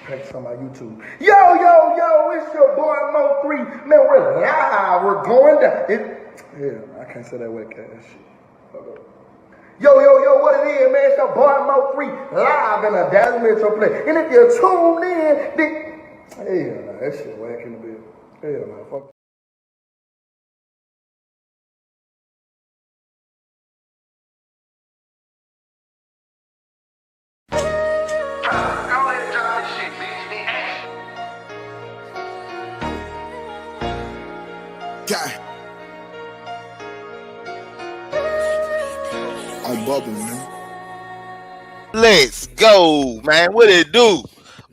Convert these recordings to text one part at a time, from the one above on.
Practice on my YouTube. Yo, it's your boy MO3. Man, we're live. We're going down. Yeah, I can't say that with cash shit. Yo, what it is, man? It's your boy MO3 live in a Dallas Metro play. And if you're tuned in, then hell nah, that shit whack in the bill. Hell nah, fuck. I'm bubbling, man. Let's go, man. What it do?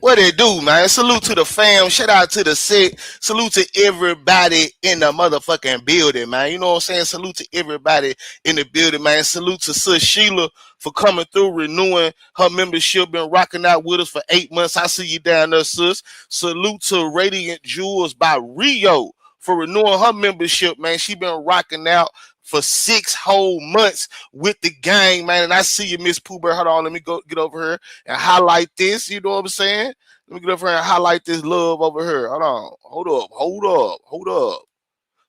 What it do, man? Salute to the fam. Shout out to the set. Salute to everybody in the motherfucking building, man. You know what I'm saying? Salute to everybody in the building, man. Salute to Sis Sheila for coming through, renewing her membership, been rocking out with us for 8 months. I see you down there, sis. Salute to Radiant Jewels by Rio for renewing her membership, man. She been rocking out for 6 whole months with the gang, man. And I see you, Miss Pooh Bear. Hold on, let me go get over here and highlight this. You know what I'm saying? Let me get over here and highlight this love over here. Hold on. Hold up.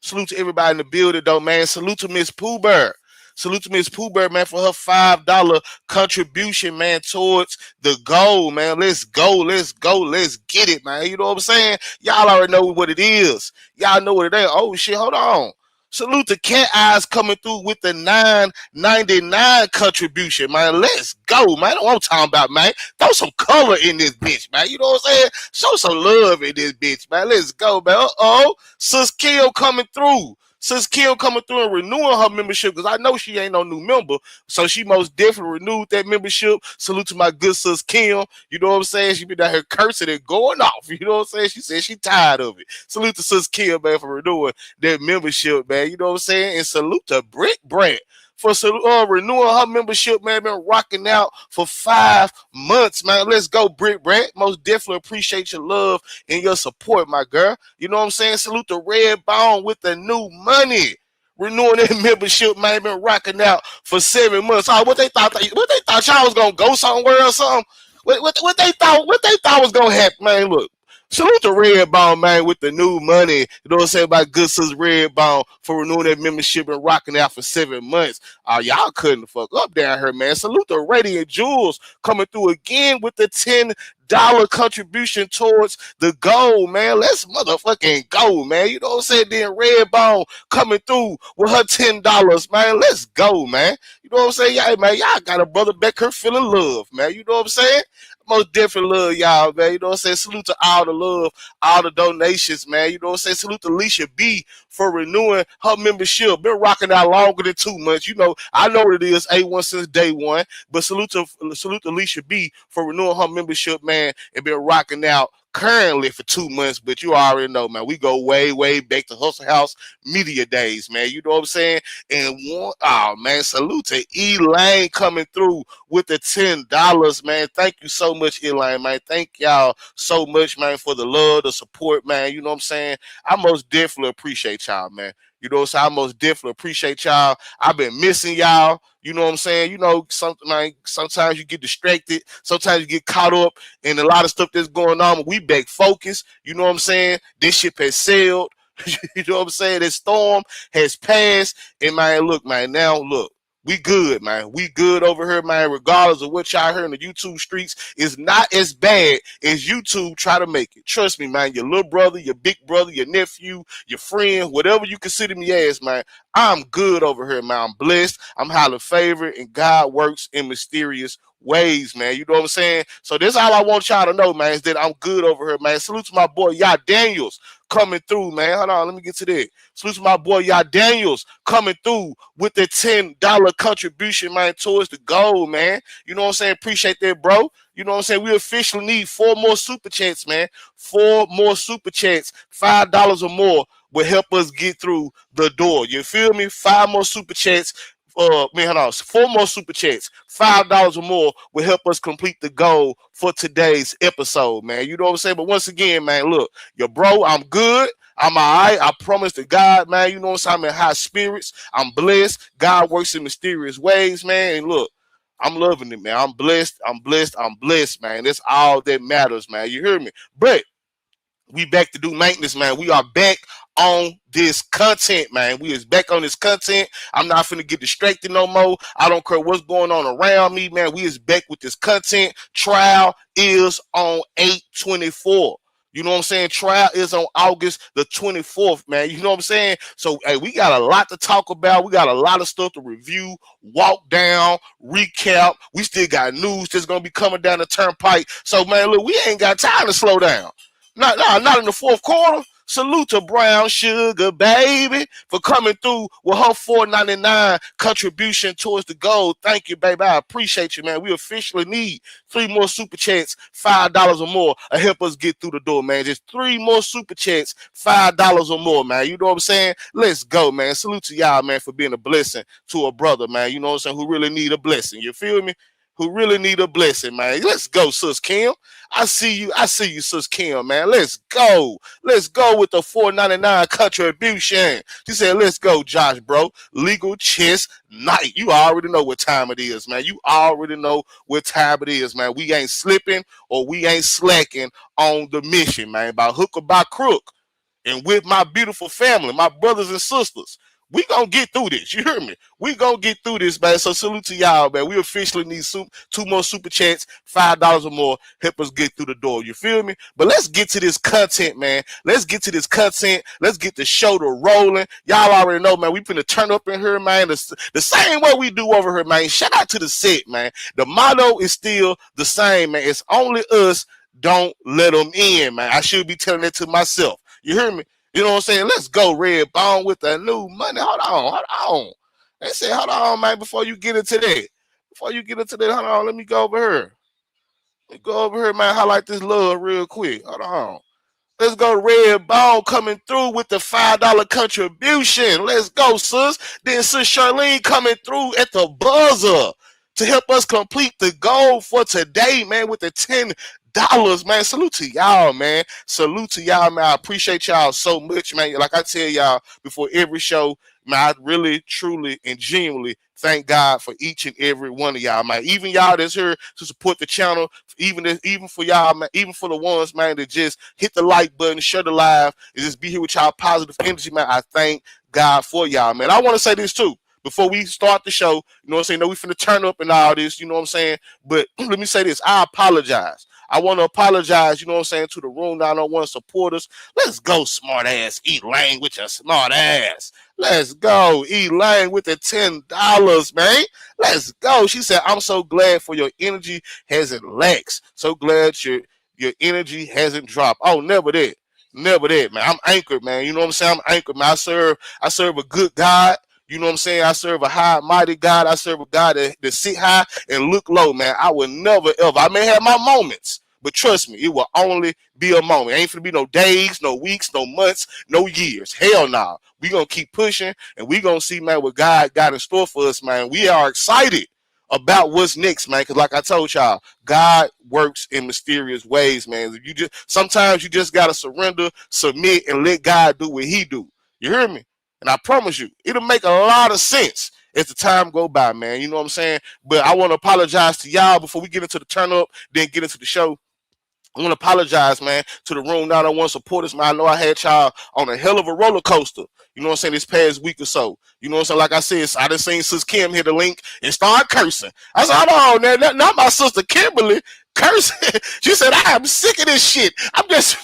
Salute to everybody in the building, though, man. Salute to Miss Pooh Bear. Salute to Miss Pooh Bear, man, for her $5 contribution, man, towards the goal, man. Let's go. Let's get it, man. You know what I'm saying? Y'all already know what it is. Y'all know what it is. Oh, shit, hold on. Salute to Cat Eyes coming through with the $9.99 contribution, man. Let's go, man. That's what I'm talking about, man. Throw some color in this bitch, man. You know what I'm saying? Show some love in this bitch, man. Let's go, man. Uh-oh. Sis Kill coming through. Sis Kim coming through and renewing her membership because I know she ain't no new member. So she most definitely renewed that membership. Salute to my good sis Kim. You know what I'm saying? She been down here cursing and going off. You know what I'm saying? She said she tired of it. Salute to sis Kim, man, for renewing that membership, man. You know what I'm saying? And salute to Brick Brant for renewing her membership, man. Been rocking out for 5 months, man. Let's go, Brick Brant. Most definitely appreciate your love and your support, my girl. You know what I'm saying? Salute to Red Bone with the new money. Renewing their membership, man. Been rocking out for 7 months. Oh, what they thought y'all was gonna go somewhere or something? What they thought was gonna happen, man. Look. Salute to Redbone, man, with the new money. You know what I'm saying about good sis Redbone for renewing that membership and rocking out for 7 months. Y'all couldn't fuck up down here, man. Salute to Radiant Jewels coming through again with the $10 contribution towards the goal, man. Let's motherfucking go, man. You know what I'm saying? Then Redbone coming through with her $10, man. Let's go, man. You know what I'm saying? Yeah, man, y'all got a brother back here feeling love, man. You know what I'm saying? Most definitely love y'all, man. You know what I'm saying? Salute to all the love, all the donations, man. You know what I'm saying? Salute to Alicia B for renewing her membership. Been rocking out longer than 2 months. You know, I know what it is, A1 since day one. But salute to Alicia B for renewing her membership, man, and been rocking out currently for 2 months. But you already know, man, we go way back to Hustle House Media days, man. You know what I'm saying? And man, salute to Elaine coming through with the $10, man. Thank you so much, Elaine, man. Thank y'all so much, man, for the love, the support, man. You know what I'm saying? I most definitely appreciate y'all, man. You know what I'm saying? I most definitely appreciate y'all. I've been missing y'all. You know what I'm saying? You know, sometimes you get distracted. Sometimes you get caught up in a lot of stuff that's going on. But we back focused. You know what I'm saying? This ship has sailed. You know what I'm saying? This storm has passed. And, man, look, man, now, look. We good, man. We good over here, man. Regardless of what y'all hear in the YouTube streets, it's not as bad as YouTube try to make it. Trust me, man. Your little brother, your big brother, your nephew, your friend, whatever you consider me as, man. I'm good over here, man. I'm blessed. I'm highly favored, and God works in mysterious ways, man. You know what I'm saying? So this is all I want y'all to know, man, is that I'm good over here, man. Salute to my boy, Yella Daniels, coming through, man. Hold on, let me get to that. Salute to my boy, Yella Daniels, coming through with the $10 contribution, man, towards the goal, man. You know what I'm saying? Appreciate that, bro. You know what I'm saying? We officially need 4 more super chats, man. 4 more super chats, $5 or more will help us get through the door. You feel me? 5 more super chats. Hold on, 4 more super chats, $5 or more will help us complete the goal for today's episode, man. You know what I'm saying? But once again, man, look, your bro, I'm good. I'm all right. I promise to God, man. You know what I'm saying? I'm in high spirits. I'm blessed. God works in mysterious ways, man. And look, I'm loving it, man. I'm blessed. I'm blessed. I'm blessed, man. That's all that matters, man. You hear me? But we back to do maintenance, man. We are back on this content, man. We is back on this content. I'm not finna get distracted no more. I don't care what's going on around me, man. We is back with this content. Trial is on 8/24. You know what I'm saying? Trial is on August the 24th, man. You know what I'm saying? So, hey, we got a lot to talk about. We got a lot of stuff to review, walk down, recap. We still got news that's going to be coming down the turnpike. So, man, look, we ain't got time to slow down. Not in the fourth quarter. Salute to Brown Sugar, baby, for coming through with her $4.99 contribution towards the goal. Thank you, baby. I appreciate you, man. We officially need 3 more super chats, $5 or more, to help us get through the door, man. Just 3 more super chats, $5 or more, man. You know what I'm saying? Let's go, man. Salute to y'all, man, for being a blessing to a brother, man. You know what I'm saying? Who really need a blessing. You feel me? Who really need a blessing, man. Let's go, Sis Kim. I see you, Sis Kim, man. Let's go. Let's go with the $4.99 contribution. She said, let's go, Josh, bro. Legal chess night. You already know what time it is, man. You already know what time it is, man. We ain't slipping or we ain't slacking on the mission, man. By hook or by crook. And with my beautiful family, my brothers and sisters, we gonna get through this. You hear me? We gonna get through this, man. So salute to y'all, man. We officially need 2 more super chats, $5 or more. Help us get through the door. You feel me? But let's get to this content, man. Let's get to this content. Let's get the show to rolling. Y'all already know, man. We finna turn up in here, man. The same way we do over here, man. Shout out to the set, man. The motto is still the same, man. It's only us. Don't let them in, man. I should be telling that to myself. You hear me? You know what I'm saying? Let's go, Red Bone, with the new money. Hold on. They say, hold on, man, before you get into that. Hold on, let me go over here. Man. Highlight this love real quick. Hold on. Let's go, Red Bone, coming through with the $5 contribution. Let's go, sis. Then Sis Charlene coming through at the buzzer to help us complete the goal for today, man, with the $10, man. Salute to y'all, man. I appreciate y'all so much, man. Like I tell y'all before every show, man, I really, truly, and genuinely thank God for each and every one of y'all, man. Even y'all that's here to support the channel, even for y'all, man, even for the ones, man, that just hit the like button, share the live, and just be here with y'all positive energy, man. I thank God for y'all, man. I want to say this too. Before we start the show, you know what I'm saying? No, we finna turn up and all this, you know what I'm saying? But let me say this. I apologize. I want to apologize, you know what I'm saying, to the Room 901 supporters. Let's go, smart ass. Elaine with your smart ass. Let's go, Elaine with the $10, man. Let's go. She said, I'm so glad for your energy hasn't laxed. So glad your energy hasn't dropped. Oh, never that. Never that, man. I'm anchored, man. You know what I'm saying? I'm anchored, man. I serve a good God. You know what I'm saying? I serve a high, mighty God. I serve a God that sit high and look low, man. I will never, ever. I may have my moments, but trust me, it will only be a moment. It ain't finna be no days, no weeks, no months, no years. Hell no. Nah. We gonna keep pushing, and we gonna see, man, what God got in store for us, man. We are excited about what's next, man. Because like I told y'all, God works in mysterious ways, man. Sometimes you just gotta surrender, submit, and let God do what He do. You hear me? And I promise you, it'll make a lot of sense as the time go by, man. You know what I'm saying? But I want to apologize to y'all before we get into the turn up, then get into the show. I want to apologize, man, to the Room 901 supporters, man. I know I had y'all on a hell of a roller coaster, you know what I'm saying, this past week or so. You know what I'm saying? Like I said, I done seen Sis Kim hit the link and start cursing. I said, hold on, not my sister Kimberly cursing. She said, I am sick of this shit. I'm just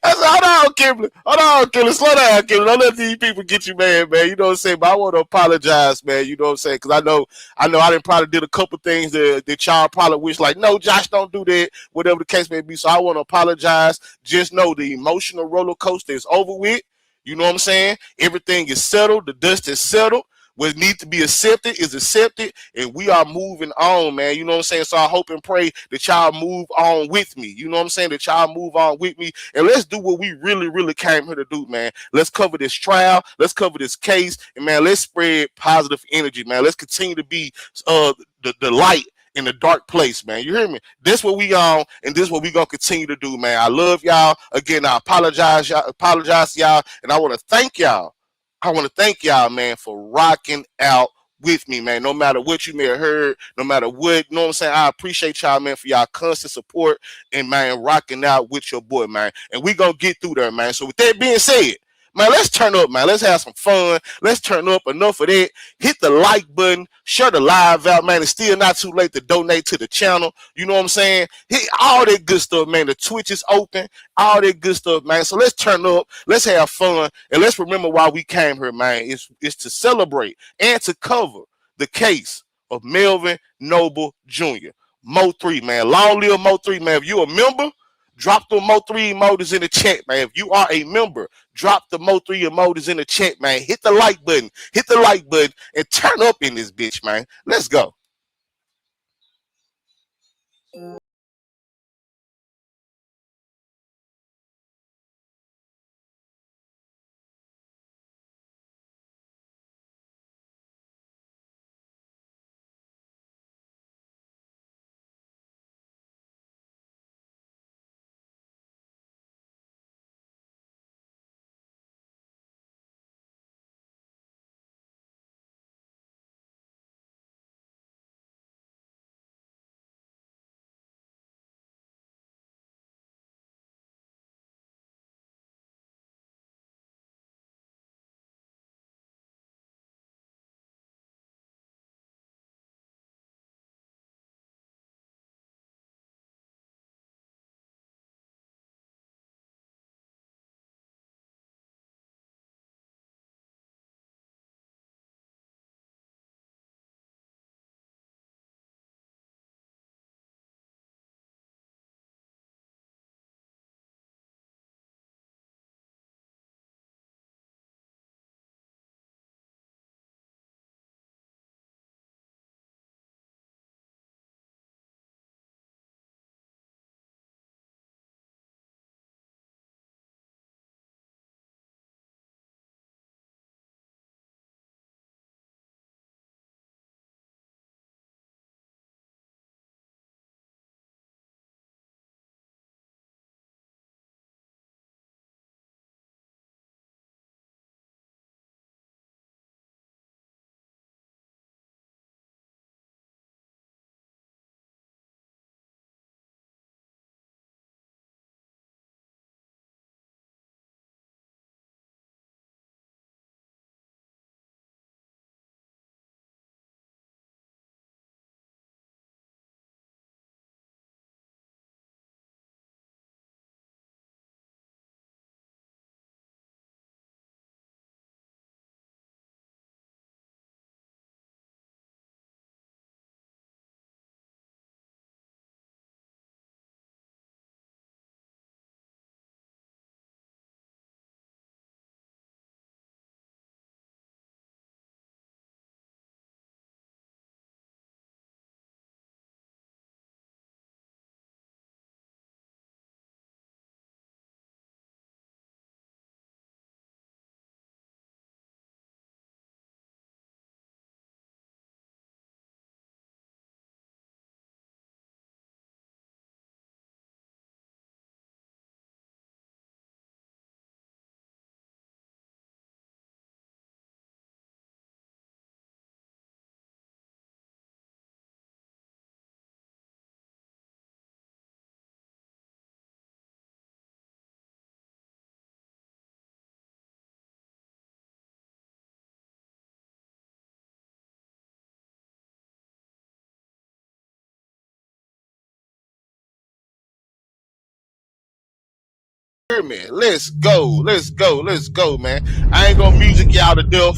I said, hold on, Kimberly. Slow down, Kimberly. Don't let these people get you mad, man. You know what I'm saying? But I want to apologize, man. You know what I'm saying? Because I know I done probably did a couple things that y'all probably wish, like, no, Josh, don't do that, whatever the case may be. So I want to apologize. Just know the emotional roller coaster is over with. You know what I'm saying? Everything is settled. The dust is settled. What needs to be accepted is accepted, and we are moving on, man. You know what I'm saying? So I hope and pray that y'all move on with me. You know what I'm saying? That y'all move on with me, and let's do what we really, really came here to do, man. Let's cover this trial. Let's cover this case, and, man, let's spread positive energy, man. Let's continue to be the light in the dark place, man. You hear me? This what we on, and this what we gonna continue to do, man. I love y'all. Again, I apologize to y'all, and I want to thank y'all, man, for rocking out with me, man. No matter what you may have heard, no matter what, you know what I'm saying? I appreciate y'all, man, for y'all constant support and, man, rocking out with your boy, man. And we gonna get through there, man. So with that being said, man, let's turn up, man. Let's have some fun. Let's turn up. Enough of that. Hit the like button. Share the live out, man. It's still not too late to donate to the channel. You know what I'm saying? Hit all that good stuff, man. The Twitch is open. All that good stuff, man. So let's turn up. Let's have fun. And let's remember why we came here, man. It's to celebrate and to cover the case of Melvin Noble Jr. MO3, man. Long live MO3, man. If you a member, drop the MO3 emojis in the chat, man. If you are a member, drop the MO3 emojis in the chat, man. Hit the like button. Hit the like button and turn up in this bitch, man. Let's go. Hear me. Let's go. Let's go. Let's go, man. I ain't gonna music y'all to death.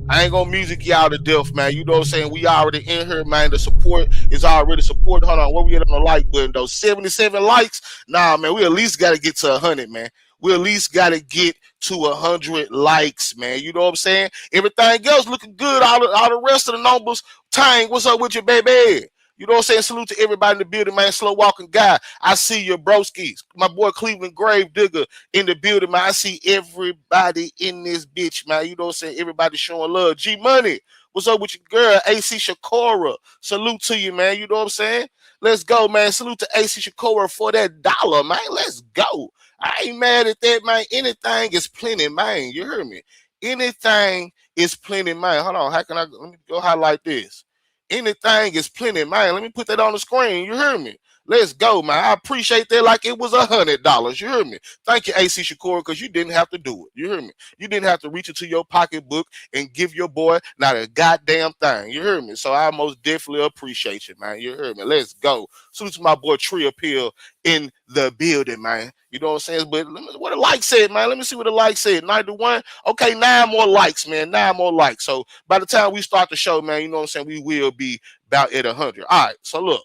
I ain't gonna music y'all to death, man. You know what I'm saying? We already in here, man. The support is already support. Hold on, where we at on the like button though? 77 likes? Nah, man. We at least gotta get to 100, man. We at least gotta get to 100 likes, man. You know what I'm saying? Everything else looking good. All the rest of the numbers. Tang, what's up with you, baby? You know what I'm saying? Salute to everybody in the building, man. Slow walking guy. I see your broskies. My boy Cleveland Grave Digger in the building, man. I see everybody in this bitch, man. You know what I'm saying? Everybody showing love. G Money, what's up with your girl? AC Shakora. Salute to you, man. You know what I'm saying? Let's go, man. Salute to AC Shakora for that dollar, man. Let's go. I ain't mad at that, man. Anything is plenty, man. You heard me? Anything is plenty, man. Hold on, how can I let me go highlight this? Anything is plenty, man. Let me put that on the screen. You hear me? Let's go, man. I appreciate that like it was $100. You hear me? Thank you, AC Shakur, because you didn't have to do it. You hear me? You didn't have to reach into your pocketbook and give your boy not a goddamn thing. You hear me? So I most definitely appreciate you, man. You hear me? Let's go. Salute to my boy Tree Appeal in the building, man. You know what I'm saying? But what the like said, man. Let me see what the like said. 91. Okay, 9 more likes, man. 9 more likes. So by the time we start the show, man, you know what I'm saying? We will be about at 100. All right. So look.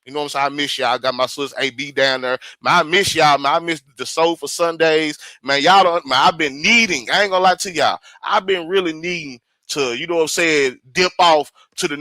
You know what I'm saying? I miss y'all. I got my sister AB down there. Man, I miss y'all, man. I miss the soul for Sundays. Man, y'all don't, man, I've been needing, I ain't gonna lie to y'all. I've been really needing to, you know what I'm saying, dip off to the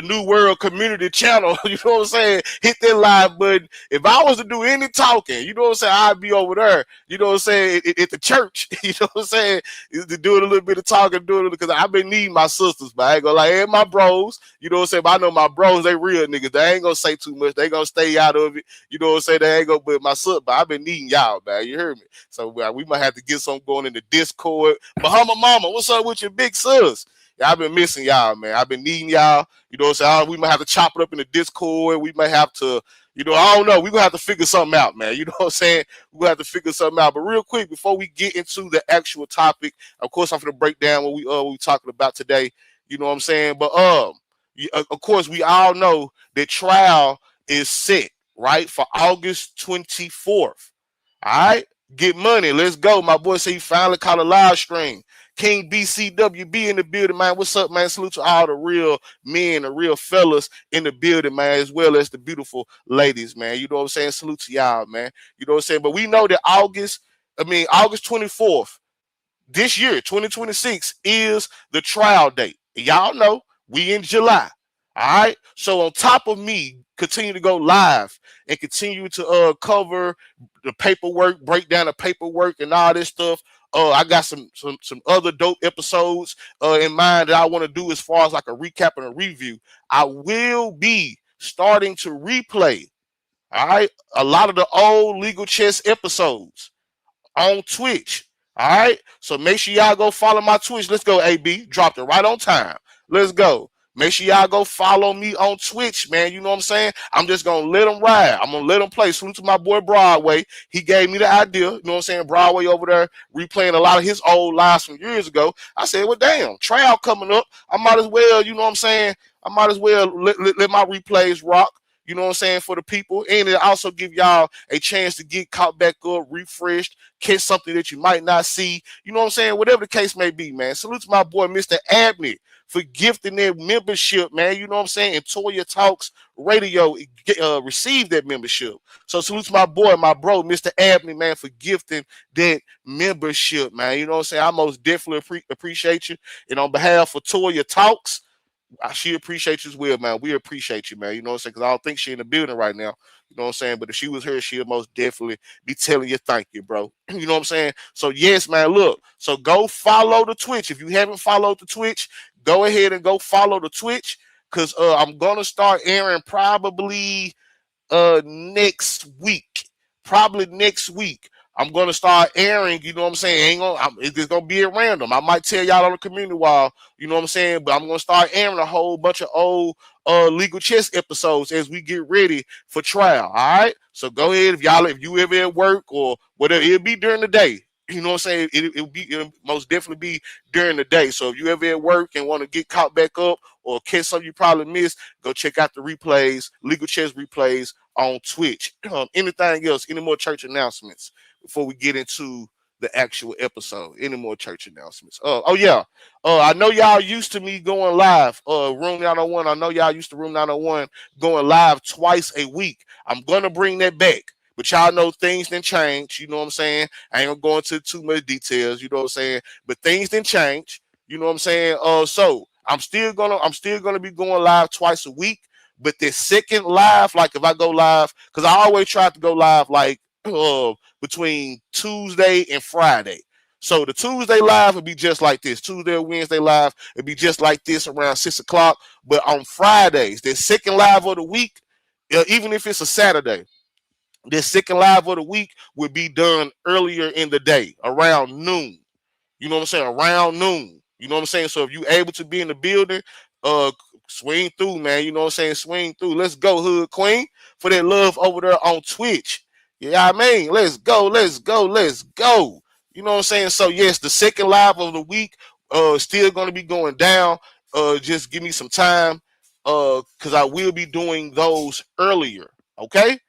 new world community channel. You know what I'm saying? Hit that live button. If I was to do any talking, you know what I'm saying, I'd be over there, you know what I'm saying, at the church. You know what I'm saying? To doing a little bit of talking, doing it because I've been needing my sisters, but I ain't gonna lie, and my bros, you know what I'm saying? But I know my bros, they real niggas. They ain't gonna say too much. They gonna stay out of it. You know what I'm saying? They ain't gonna but my sister, but I've been needing y'all, man. You hear me? So we might have to get something going in the Discord. Bahama Mama, what's up with your big sis? Yeah, I've been missing y'all, man. I've been needing y'all. You know what I'm saying? We might have to chop it up in the Discord. We might have to, you know, I don't know. We're gonna have to figure something out, man. You know what I'm saying? We're gonna have to figure something out. But real quick, before we get into the actual topic, of course, I'm gonna break down what we talking about today. You know what I'm saying? But of course, we all know that trial is set, right? For August 24th. All right? Get money. Let's go. My boy said he finally caught a live stream. King BCWB in the building, man. What's up, man? Salute to all the real men, the real fellas in the building, man, as well as the beautiful ladies, man. You know what I'm saying? Salute to y'all, man. You know what I'm saying? But we know that August 24th, this year, 2026, is the trial date. Y'all know we in July. All right. So on top of me continue to go live and continue to cover the paperwork, break down the paperwork and all this stuff. I got some other dope episodes in mind that I want to do as far as like a recap and a review. I will be starting to replay, all right, a lot of the old Legal Chess episodes on Twitch. All right. So make sure y'all go follow my Twitch. Let's go, AB. Dropped it right on time. Let's go. Make sure y'all go follow me on Twitch, man. You know what I'm saying? I'm just going to let them ride. I'm going to let them play. Salute to my boy Broadway. He gave me the idea. You know what I'm saying? Broadway over there replaying a lot of his old lives from years ago. I said, well, damn, trial coming up. I might as well, you know what I'm saying? I might as well let my replays rock. You know what I'm saying, for the people. And it also give y'all a chance to get caught back up, refreshed, catch something that you might not see. You know what I'm saying? Whatever the case may be, man. Salute to my boy, Mr. Abney, for gifting their membership, man. You know what I'm saying? And Toya Talks Radio received that membership. So salute to my boy, my bro, Mr. Abney, man, for gifting that membership, man. You know what I'm saying? I most definitely appreciate you. And on behalf of Toya Talks, she appreciates you as well, man. We appreciate you, man. You know what I'm saying? Because I don't think she in the building right now. You know what I'm saying? But if she was here, she'll most definitely be telling you thank you, bro. You know what I'm saying? So yes, man. Look, so go follow the Twitch. If you haven't followed the Twitch, go ahead and go follow the Twitch. Cause I'm gonna start airing probably next week. Probably next week. I'm gonna start airing, you know what I'm saying? It's just gonna be at random. I might tell y'all on the community wall, you know what I'm saying, but I'm gonna start airing a whole bunch of old legal chess episodes as we get ready for trial. All right. So go ahead if you ever at work or whatever, it'll be during the day. You know what I'm saying? It'll most definitely be during the day. So if you ever at work and want to get caught back up or catch something you probably missed, go check out the replays, legal chess replays on Twitch. Anything else? Any more church announcements before we get into the actual episode? Any more church announcements? Oh yeah. I know y'all used to me going live. Room 901. I know y'all used to Room 901 going live twice a week. I'm gonna bring that back. But y'all know things didn't change. You know what I'm saying? I ain't gonna go into too much details. You know what I'm saying? But things didn't change. You know what I'm saying? So I'm still gonna be going live twice a week. But this second live, like if I go live, because I always try to go live like between Tuesday and Friday. So the Tuesday live would be just like this. Tuesday or Wednesday live would be just like this around 6 o'clock. But on Fridays, the second live of the week, even if it's a Saturday, the second live of the week would be done earlier in the day, around noon. You know what I'm saying? Around noon. You know what I'm saying? So if you able to be in the building, uh, swing through, man. You know what I'm saying? Swing through. Let's go, Hood Queen, for that love over there on Twitch. Yeah, I mean, let's go, let's go, let's go. You know what I'm saying? So yes, the second live of the week, still gonna be going down. Just give me some time, cause I will be doing those earlier. Okay.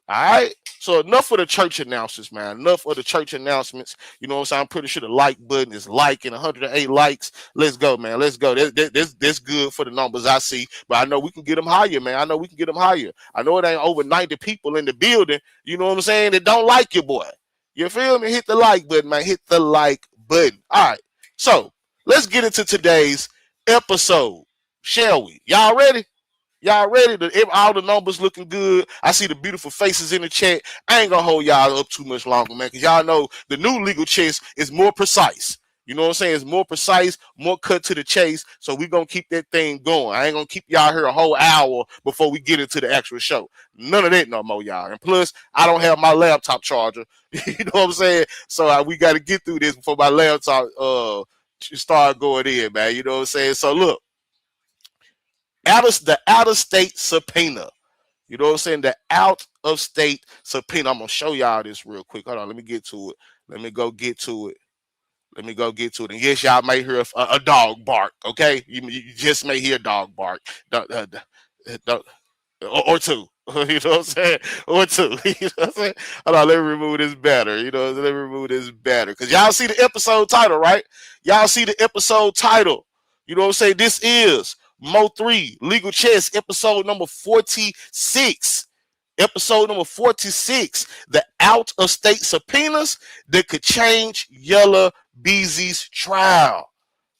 All right. So enough of the church announcements, man. Enough of the church announcements. You know what I'm saying? I'm pretty sure the like button is liking 108 likes. Let's go, man. Let's go. That's good for the numbers I see. But I know we can get them higher, man. I know we can get them higher. I know it ain't over 90 people in the building. You know what I'm saying? That don't like your boy. You feel me? Hit the like button, man. Hit the like button. All right. So let's get into today's episode. Shall we? Y'all ready? Y'all ready? All the numbers looking good. I see the beautiful faces in the chat. I ain't gonna hold y'all up too much longer, man, because y'all know the new legal chess is more precise. You know what I'm saying? It's more precise, more cut to the chase. So we gonna keep that thing going. I ain't gonna keep y'all here a whole hour before we get into the actual show. None of that no more, y'all. And plus, I don't have my laptop charger. You know what I'm saying? So we got to get through this before my laptop start going in, man. You know what I'm saying? So look. The out of state subpoena. You know what I'm saying? The out of state subpoena. I'm gonna show y'all this real quick. Hold on, let me get to it. Let me go get to it. Let me go get to it. And yes, y'all may hear a dog bark. Okay, you just may hear a dog bark. Or two. You know what I'm saying? Or two. You know what I'm saying? Hold on, let me remove this banner. You know, let me remove this banner. Because y'all see the episode title, right? Y'all see the episode title. You know what I'm saying? This is MO3 Legal Chess, episode number 46. Episode number 46. The out of state subpoenas that could change Yella Beezy'S trial.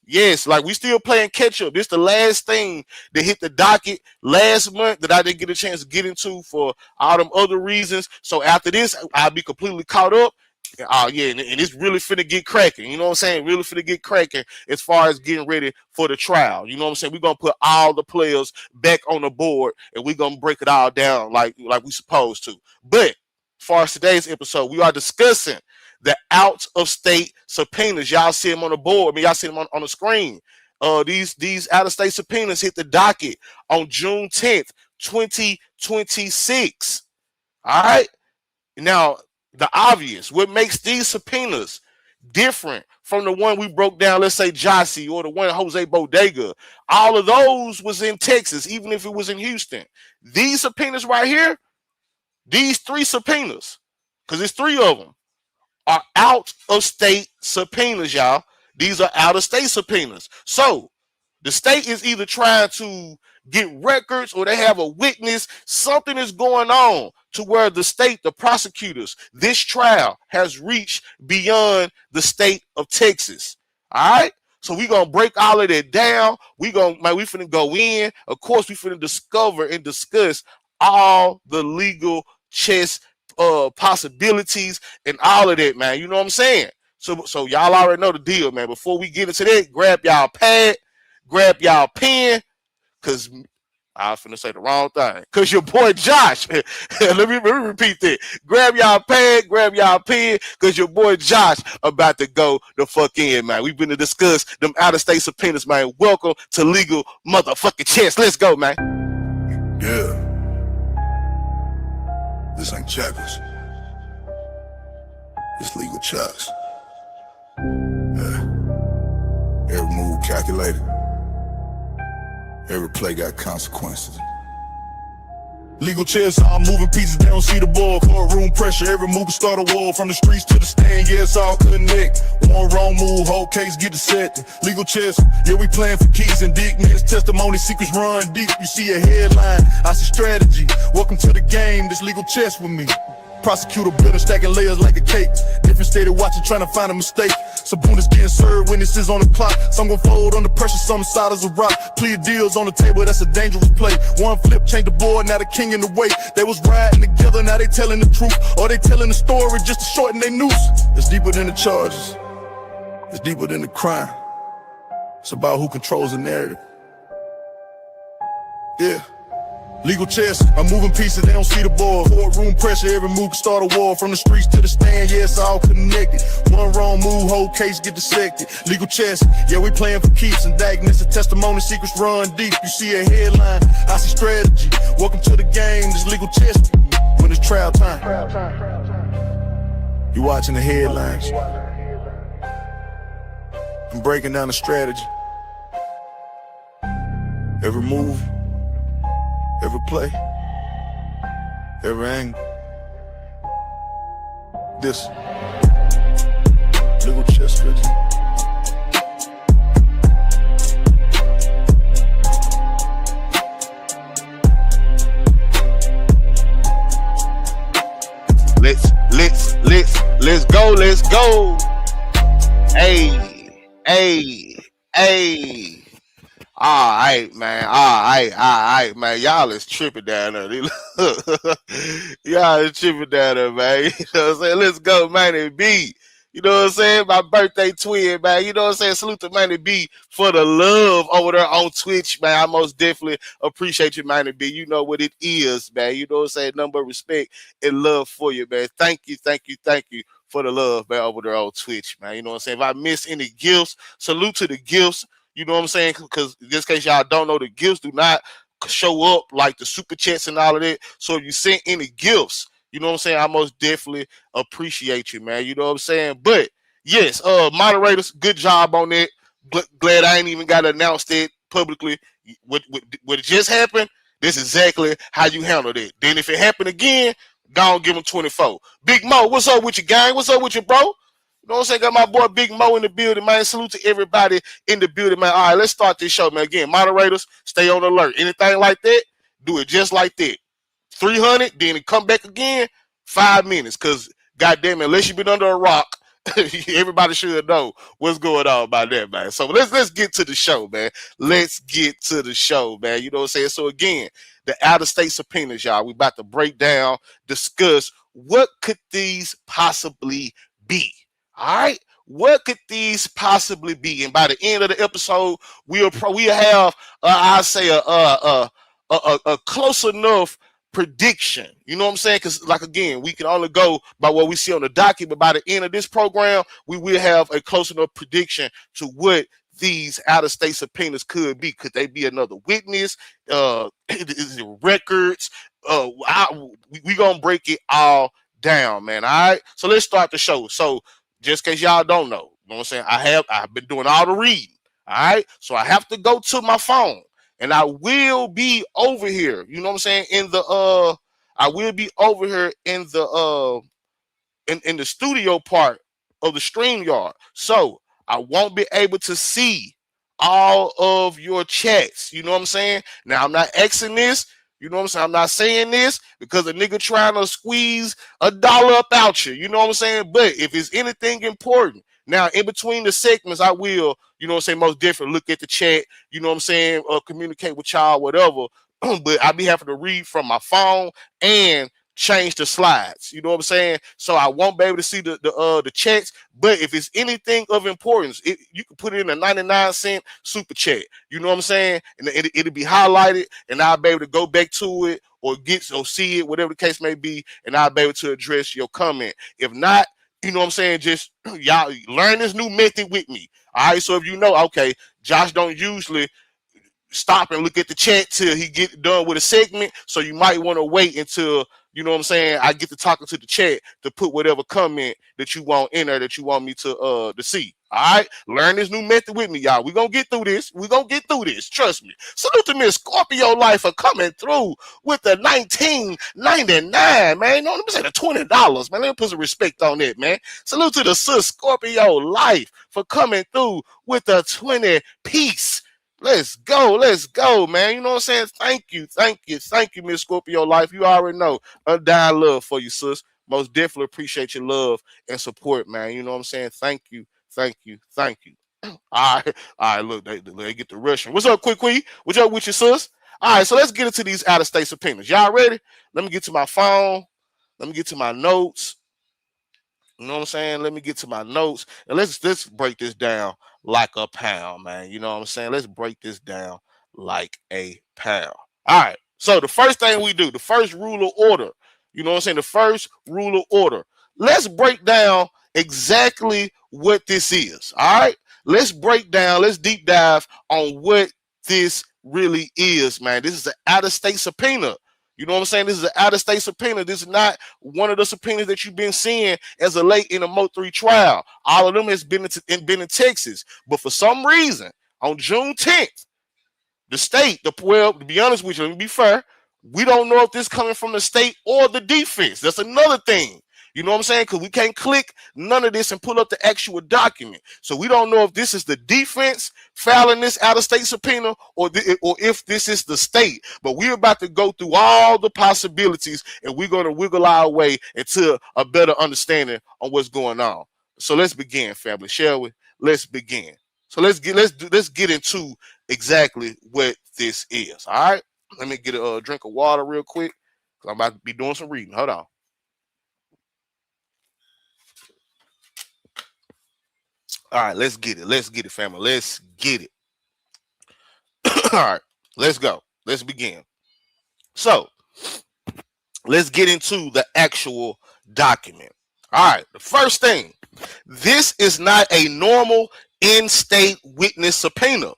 Yes, like we still playing catch up. This the last thing that hit the docket last month that I didn't get a chance to get into for all them other reasons. So after this, I'll be completely caught up. Yeah, and it's really finna get cracking. You know what I'm saying? Really finna get cracking as far as getting ready for the trial. You know what I'm saying? We're gonna put all the players back on the board and we're gonna break it all down like we supposed to. But as far as today's episode, we are discussing the out of state subpoenas. Y'all see them on the board. I mean, y'all see them on the screen. These out of state subpoenas hit the docket on June 10th, 2026. All right. Now, the obvious, what makes these subpoenas different from the one we broke down, let's say Jossie or the one Jose Bodega, all of those was in Texas, even if it was in Houston. These subpoenas right here, these three subpoenas, because it's three of them, are out of state subpoenas, y'all. These are out of state subpoenas. So the state is either trying to get records or they have a witness. Something is going on to where the state, the prosecutors, this trial has reached beyond the state of Texas. All right. So we're gonna break all of that down. We finna go in. Of course, we finna discover and discuss all the legal chess possibilities and all of that, man. You know what I'm saying? So y'all already know the deal, man. Before we get into that, grab y'all pad, grab y'all pen, because I was finna say the wrong thing. Because your boy Josh, let me repeat that. Grab y'all pad, grab y'all pen, because your boy Josh about to go the fuck in, man. We've been to discuss them out-of-state subpoenas, man. Welcome to Legal Motherfucking Chess. Let's go, man. Yeah. This ain't checkers. It's legal chess. Yeah. Every move calculated. Every play got consequences. Legal chess, I'm moving pieces, they don't see the ball. Courtroom pressure, every move can start a war. From the streets to the stand, yeah, it's all connect. One wrong move, whole case get set. Legal chess, yeah, we playing for keys and dignity. Testimony, secrets run deep. You see a headline, I see strategy. Welcome to the game, this legal chess with me. Prosecutor building, stacking layers like a cake. Different state of watching, trying to find a mistake. Subpoenas getting served, witnesses on the clock. Some gon' fold under pressure, some side as a rock. Plea deals on the table, that's a dangerous play. One flip, change the board, now the king in the way. They was riding together, now they telling the truth. Or they telling the story just to shorten their noose. It's deeper than the charges. It's deeper than the crime. It's about who controls the narrative. Yeah. Legal chess, I'm moving pieces, they don't see the ball. Courtroom pressure, every move can start a war. From the streets to the stand, yeah, it's all connected. One wrong move, whole case get dissected. Legal chess, yeah, we playing for keeps. Indictments and testimony, secrets run deep. You see a headline, I see strategy. Welcome to the game, this legal chess. When it's trial time, you watching the headlines. I'm breaking down the strategy. Every move, every play, every angle. This legal chess strategy. Let's go. Hey. All right, man. All right, man. Y'all is tripping down there. Y'all is tripping down there, man. You know what I'm saying? Let's go, Manny B. You know what I'm saying? My birthday twin, man. You know what I'm saying? Salute to Manny B for the love over there on Twitch, man. I most definitely appreciate you, Manny B. You know what it is, man. You know what I'm saying? Nothing but respect and love for you, man. Thank you for the love, man, over there on Twitch, man. You know what I'm saying? If I miss any gifts, salute to the gifts. You know what I'm saying? Because in this case, y'all don't know, the gifts do not show up like the super chats and all of that. So if you send any gifts, you know what I'm saying, I most definitely appreciate you, man. You know what I'm saying? But yes, moderators, good job on that. Glad I ain't even got to announce that publicly. What just happened, this is exactly how you handle that. Then if it happened again, go on, give them 24. Big Mo, what's up with you, gang? What's up with you, bro? You know what I'm saying? Got my boy Big Mo in the building, man. Salute to everybody in the building, man. All right, let's start this show, man. Again, moderators, stay on alert. Anything like that, do it just like that. 300, then come back again, 5 minutes. Because, goddamn it, unless you've been under a rock, everybody should know what's going on about that, man. So let's get to the show, man. Let's get to the show, man. You know what I'm saying? So, again, the out-of-state subpoenas, y'all. We about to break down, discuss what could these possibly be. All right, what could these possibly be? And by the end of the episode, we'll have I say a close enough prediction. You know what I'm saying? Because like again, we can only go by what we see on the docket. But by the end of this program, we will have a close enough prediction to what these out-of-state subpoenas could be. Could they be another witness? Is it records? We gonna break it all down, man. All right. So let's start the show. So just in case y'all don't know, you know what I'm saying? I've been doing all the reading. All right. So I have to go to my phone and I will be over here. You know what I'm saying? I will be over here in the studio part of the StreamYard. So I won't be able to see all of your chats. You know what I'm saying? Now I'm not Xing this. You know what I'm saying? I'm not saying this because a nigga trying to squeeze $1 up out you. You know what I'm saying? But if it's anything important, now in between the segments, I will, you know what I'm saying, most definitely look at the chat, you know what I'm saying, communicate with y'all, whatever. But I'll be having to read from my phone and change the slides. You know what I'm saying? So I won't be able to see the chats. But if it's anything of importance, you can put it in a 99-cent super chat. You know what I'm saying? And it'll be highlighted, and I'll be able to go back to it or see it, whatever the case may be, and I'll be able to address your comment. If not, you know what I'm saying, just y'all learn this new method with me. All right. So if you know, okay, Josh don't usually stop and look at the chat till he get done with a segment. So you might want to wait until, you know what I'm saying, I get to talking to the chat to put whatever comment that you want in there that you want me to see. All right, learn this new method with me, y'all. We're gonna get through this. Trust me. Salute to Miss Scorpio Life for coming through with the $19.99, man. You know, let me say the $20, man. Let me put some respect on it, man. Salute to the Sis Scorpio Life for coming through with the 20 piece. Let's go, man. You know what I'm saying? Thank you, Miss Scorpio Life. You already know. Undying love for you, sis. Most definitely appreciate your love and support, man. You know what I'm saying? Thank you. All right, look, they get the rushing. What's up, Quick? What's up with you, sis? All right, so let's get into these out-of-state subpoenas. Y'all ready? Let me get to my phone. Let me get to my notes. You know what I'm saying? Let me get to my notes. And let's break this down like a pound, man. You know what I'm saying? Let's break this down like a pound. All right. So the first thing we do, the first rule of order, you know what I'm saying? The first rule of order. Let's break down exactly what this is. All right. Let's break down, let's deep dive on what this really is, man. This is an out-of-state subpoena. You know what I'm saying? This is an out-of-state subpoena. This is not one of the subpoenas that you've been seeing as of late in a MO3 trial. All of them has been in Texas. But for some reason, on June 10th, the state, well, to be honest with you, let me be fair, we don't know if this is coming from the state or the defense. That's another thing. You know what I'm saying? Because we can't click none of this and pull up the actual document. So we don't know if this is the defense filing this out-of-state subpoena or if this is the state. But we're about to go through all the possibilities and we're going to wiggle our way into a better understanding on what's going on. So let's begin, family, shall we? Let's begin. So let's get into exactly what this is. All right. Let me get a drink of water real quick because I'm about to be doing some reading. Hold on. All right, let's get it. Let's get it, family. Let's get it. All right, let's go. Let's begin. So let's get into the actual document. All right, the first thing, this is not a normal in-state witness subpoena.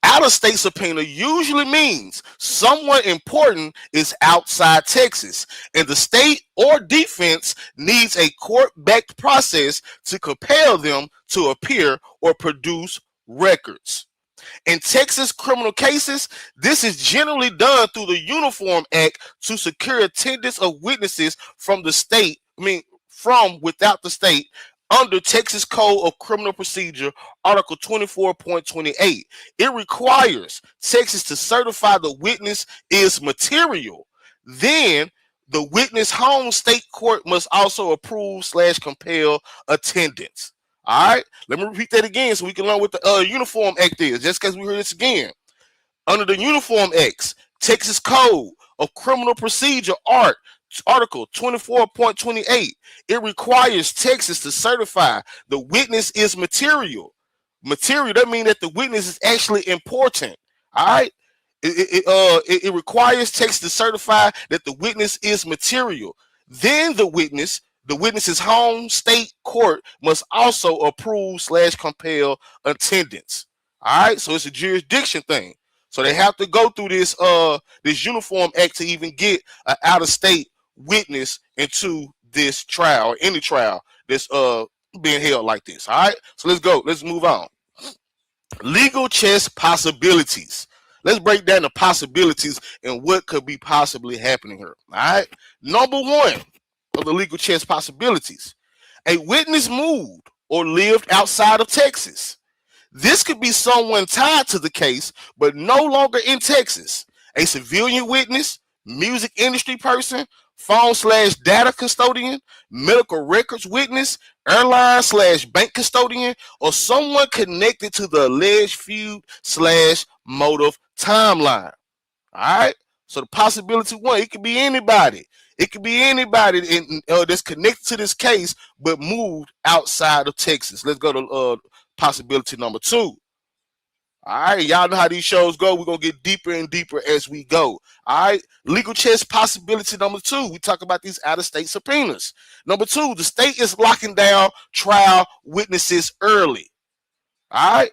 Out-of-state subpoena usually means someone important is outside Texas, and the state or defense needs a court-backed process to compel them to appear or produce records. In Texas criminal cases, this is generally done through the Uniform Act to secure attendance of witnesses from the state, from without the state, under Texas Code of Criminal Procedure, Article 24.28. It requires Texas to certify the witness is material. Then the witness home state court must also approve/compel attendance. All right, let me repeat that again so we can learn what the Uniform Act is, just because we heard this again. Under the Uniform Act, Texas Code of Criminal Procedure, Article 24.28, it requires Texas to certify the witness is material. Material, that means that the witness is actually important. All right. It requires Texas to certify that the witness is material. Then the witness's home state court must also approve/compel attendance. All right. So it's a jurisdiction thing. So they have to go through this Uniform Act to even get an out-of-state witness into this trial or any trial that's being held like this. All right, so let's go. Let's move on. Legal chess possibilities. Let's break down the possibilities and what could be possibly happening here. All right, number one of the legal chess possibilities: a witness moved or lived outside of Texas. This could be someone tied to the case but no longer in Texas. A civilian witness, music industry person, phone/data custodian, medical records witness, airline/bank custodian, or someone connected to the alleged feud/motive timeline. All right. So the possibility one, it could be anybody. It could be anybody that's connected to this case but moved outside of Texas. Let's go to possibility number two. All right, y'all know how these shows go. We're going to get deeper and deeper as we go. All right, legal chess possibility number two. We talk about these out-of-state subpoenas. Number two, the state is locking down trial witnesses early. All right,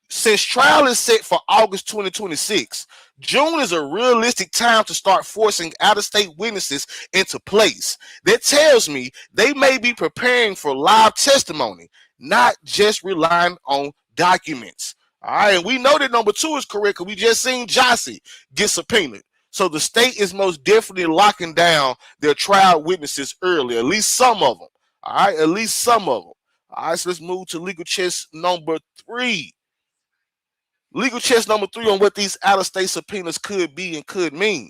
since trial is set for August 2026, June is a realistic time to start forcing out-of-state witnesses into place. That tells me they may be preparing for live testimony, not just relying on documents. All right, and we know that number two is correct because we just seen Jossie get subpoenaed. So the state is most definitely locking down their trial witnesses early, at least some of them. All right, at least some of them. All right, so let's move to legal chess number three. Legal chess number three on what these out-of-state subpoenas could be and could mean.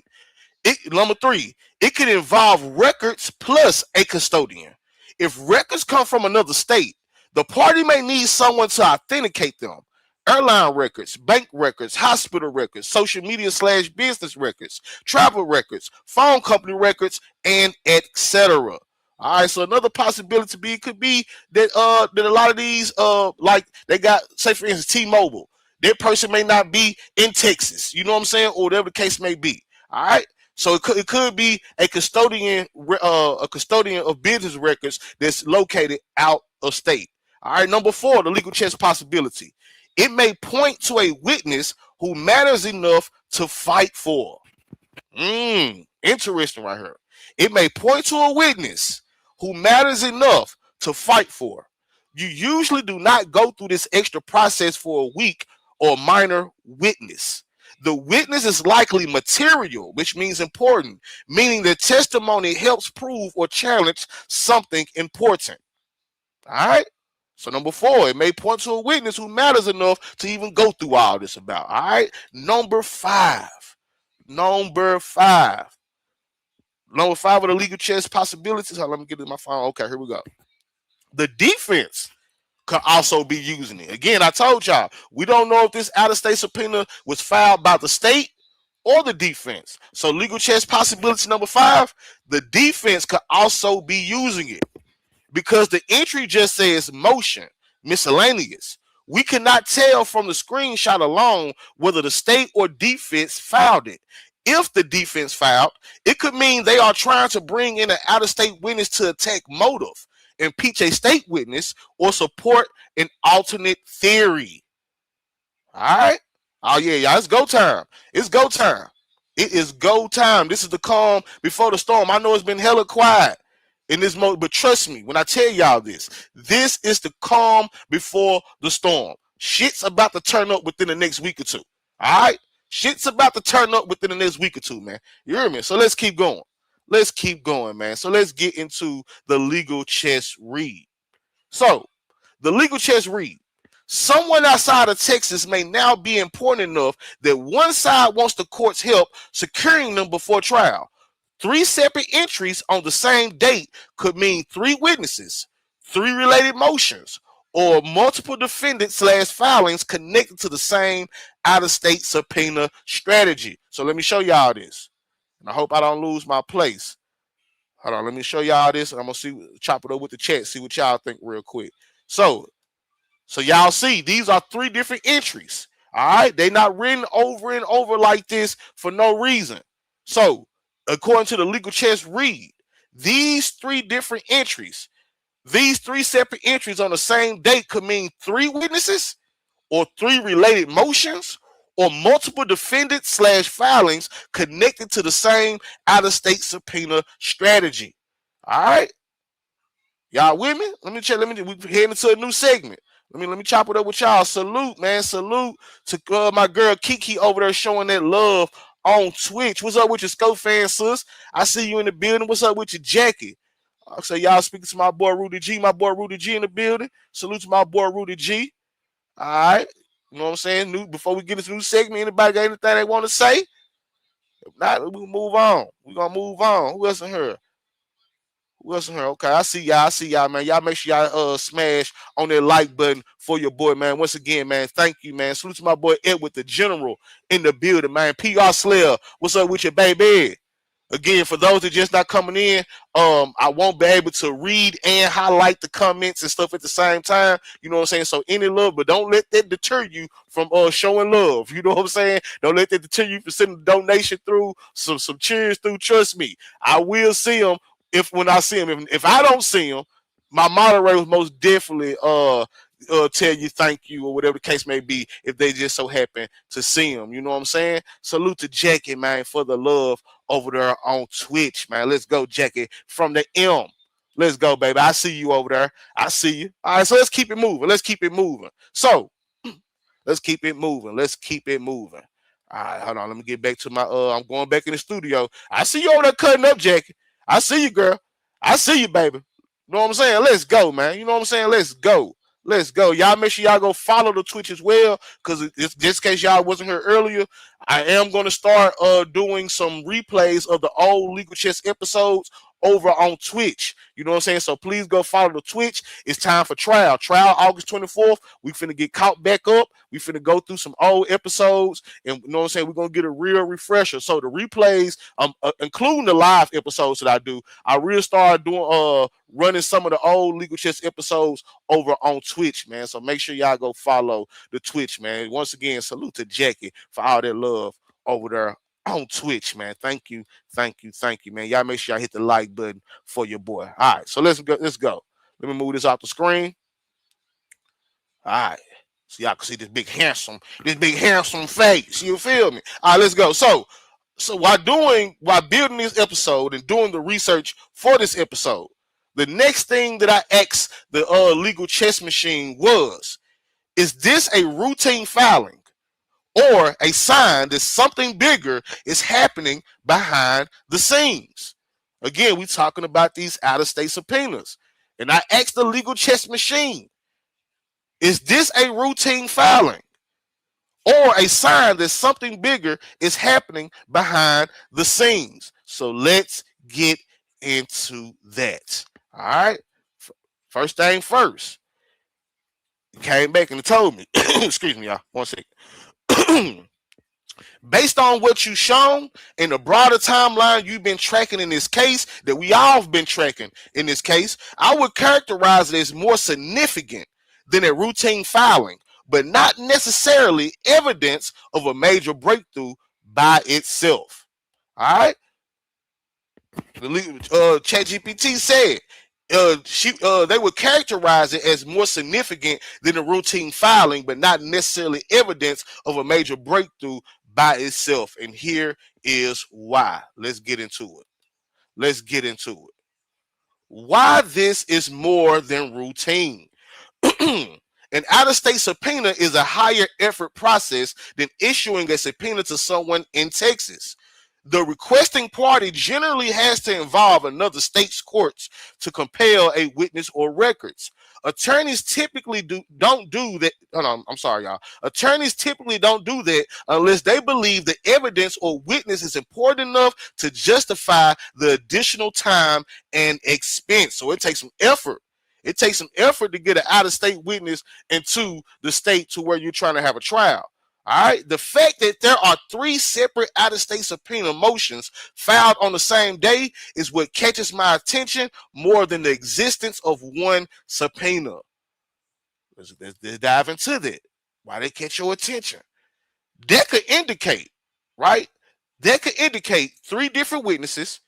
Number three, it could involve records plus a custodian. If records come from another state, the party may need someone to authenticate them. Airline records, bank records, hospital records, social media/business records, travel records, phone company records, and etc. All right, so another possibility could be that that a lot of these like they got, say for instance, T-Mobile. Their person may not be in Texas, you know what I'm saying, or whatever the case may be. All right. So it could be a custodian of business records that's located out of state. All right. Number 4, the legal chess possibility. It may point to a witness who matters enough to fight for. Interesting right here. It may point to a witness who matters enough to fight for. You usually do not go through this extra process for a weak or minor witness. The witness is likely material, which means important, meaning the testimony helps prove or challenge something important. All right. So number 4, it may point to a witness who matters enough to even go through all this about. All right. Number 5. Number 5 of the legal chess possibilities. Let me get to my phone. Okay, here we go. The defense could also be using it. Again, I told y'all, we don't know if this out-of-state subpoena was filed by the state or the defense. So legal chess possibility number 5, the defense could also be using it because the entry just says motion, miscellaneous. We cannot tell from the screenshot alone whether the state or defense filed it. If the defense filed, it could mean they are trying to bring in an out-of-state witness to attack motive, impeach a state witness, or support an alternate theory. All right? Oh, yeah, y'all. It's go time. It's go time. It is go time. This is the calm before the storm. I know it's been hella quiet in this mode, but trust me when I tell y'all this is the calm before the storm. Shit's about to turn up within the next week or two. All right? Shit's about to turn up within the next week or two, man. You hear me? So let's keep going. Let's keep going, man. So let's get into the legal chess read. So, the legal chess read. Someone outside of Texas may now be important enough that one side wants the court's help securing them before trial. 3 separate entries on the same date could mean 3 witnesses, 3 related motions, or multiple defendants / filings connected to the same out-of-state subpoena strategy. So let me show y'all this. And I hope I don't lose my place. Hold on, let me show y'all this. And I'm gonna chop it up with the chat, see what y'all think real quick. So y'all see, these are 3 different entries. All right, they're not written over and over like this for no reason. So, according to the legal chess read, these 3 different entries, these 3 separate entries on the same date could mean 3 witnesses, or 3 related motions, or multiple defendants / filings connected to the same out-of-state subpoena strategy. All right, y'all with me? Let me check. We heading into a new segment. Let me chop it up with y'all. Salute, man. Salute to my girl Kiki over there showing that love on Twitch. What's up with your Scope fan, sis? I see you in the building. What's up with your Jackie? I say y'all speaking to my boy Rudy G. My boy Rudy G in the building. Salute to my boy Rudy G. All right. You know what I'm saying? Before we get into new segment, anybody got anything they want to say? If not, we can move on. We're going to move on. Who else in here? Okay, I see y'all, man. Y'all make sure y'all smash on that like button for your boy, man. Once again, man, thank you, man. Salute to my boy Edward, the general in the building, man. PR Slayer, what's up with your baby? Again, for those that just not coming in, I won't be able to read and highlight the comments and stuff at the same time. You know what I'm saying? So any love, but don't let that deter you from showing love. You know what I'm saying? Don't let that deter you from sending a donation through, some cheers through. Trust me, I will see them when I see them. If I don't see them, my moderator will most definitely tell you thank you or whatever the case may be if they just so happen to see them. You know what I'm saying? Salute to Jackie, man, for the love over there on Twitch, man. Let's go, Jackie, from the M. Let's go, baby. I see you over there. I see you. All right, so let's keep it moving. So let's keep it moving. All right, hold on. Let me get back to my I'm going back in the studio. I see you over there cutting up, Jackie. I see you, girl. I see you, baby. You know what I'm saying? Let's go, man. You know what I'm saying? Let's go. Y'all make sure y'all go follow the Twitch as well, because it's just in case y'all wasn't here earlier, I am going to start doing some replays of the old Legal Chess episodes over on Twitch. You know what I'm saying? So please go follow the Twitch. It's time for trial. Trial August 24th. We finna get caught back up. We finna go through some old episodes, and you know what I'm saying? We're gonna get a real refresher. So the replays, including the live episodes that I do, I really started doing running some of the old Legal Chess episodes over on Twitch, man. So make sure y'all go follow the Twitch, man. Once again, salute to Jackie for all that love over there on Twitch, man. Thank you, man. Y'all make sure y'all hit the like button for your boy. All right, so let's go. Let me move this off the screen. All right. So y'all can see this big handsome face. You feel me? All right, let's go. So while building this episode and doing the research for this episode, the next thing that I asked the legal chess machine was, is this a routine filing or a sign that something bigger is happening behind the scenes? Again, we talking about these out-of-state subpoenas. And I asked the legal chess machine, is this a routine filing or a sign that something bigger is happening behind the scenes? So let's get into that. All right. First thing first, it came back and it told me, excuse me, y'all, 1 second. Based on what you've shown in the broader timeline you've been tracking in this case, that we all have been tracking in this case, I would characterize it as more significant than a routine filing, but not necessarily evidence of a major breakthrough by itself. All right? ChatGPT said they would characterize it as more significant than a routine filing, but not necessarily evidence of a major breakthrough by itself. And here is why. Let's get into it. Why this is more than routine. An out-of-state subpoena is a higher effort process than issuing a subpoena to someone in Texas. The requesting party generally has to involve another state's courts to compel a witness or records. Attorneys typically don't do that. Hold on, I'm sorry, y'all. Attorneys typically don't do that unless they believe the evidence or witness is important enough to justify the additional time and expense. So it takes some effort. It takes some effort to get an out-of-state witness into the state to where you're trying to have a trial. All right. The fact that there are 3 separate out-of-state subpoena motions filed on the same day is what catches my attention more than the existence of one subpoena. Let's dive into that. Why they catch your attention? That could indicate, right? That could indicate 3 different witnesses,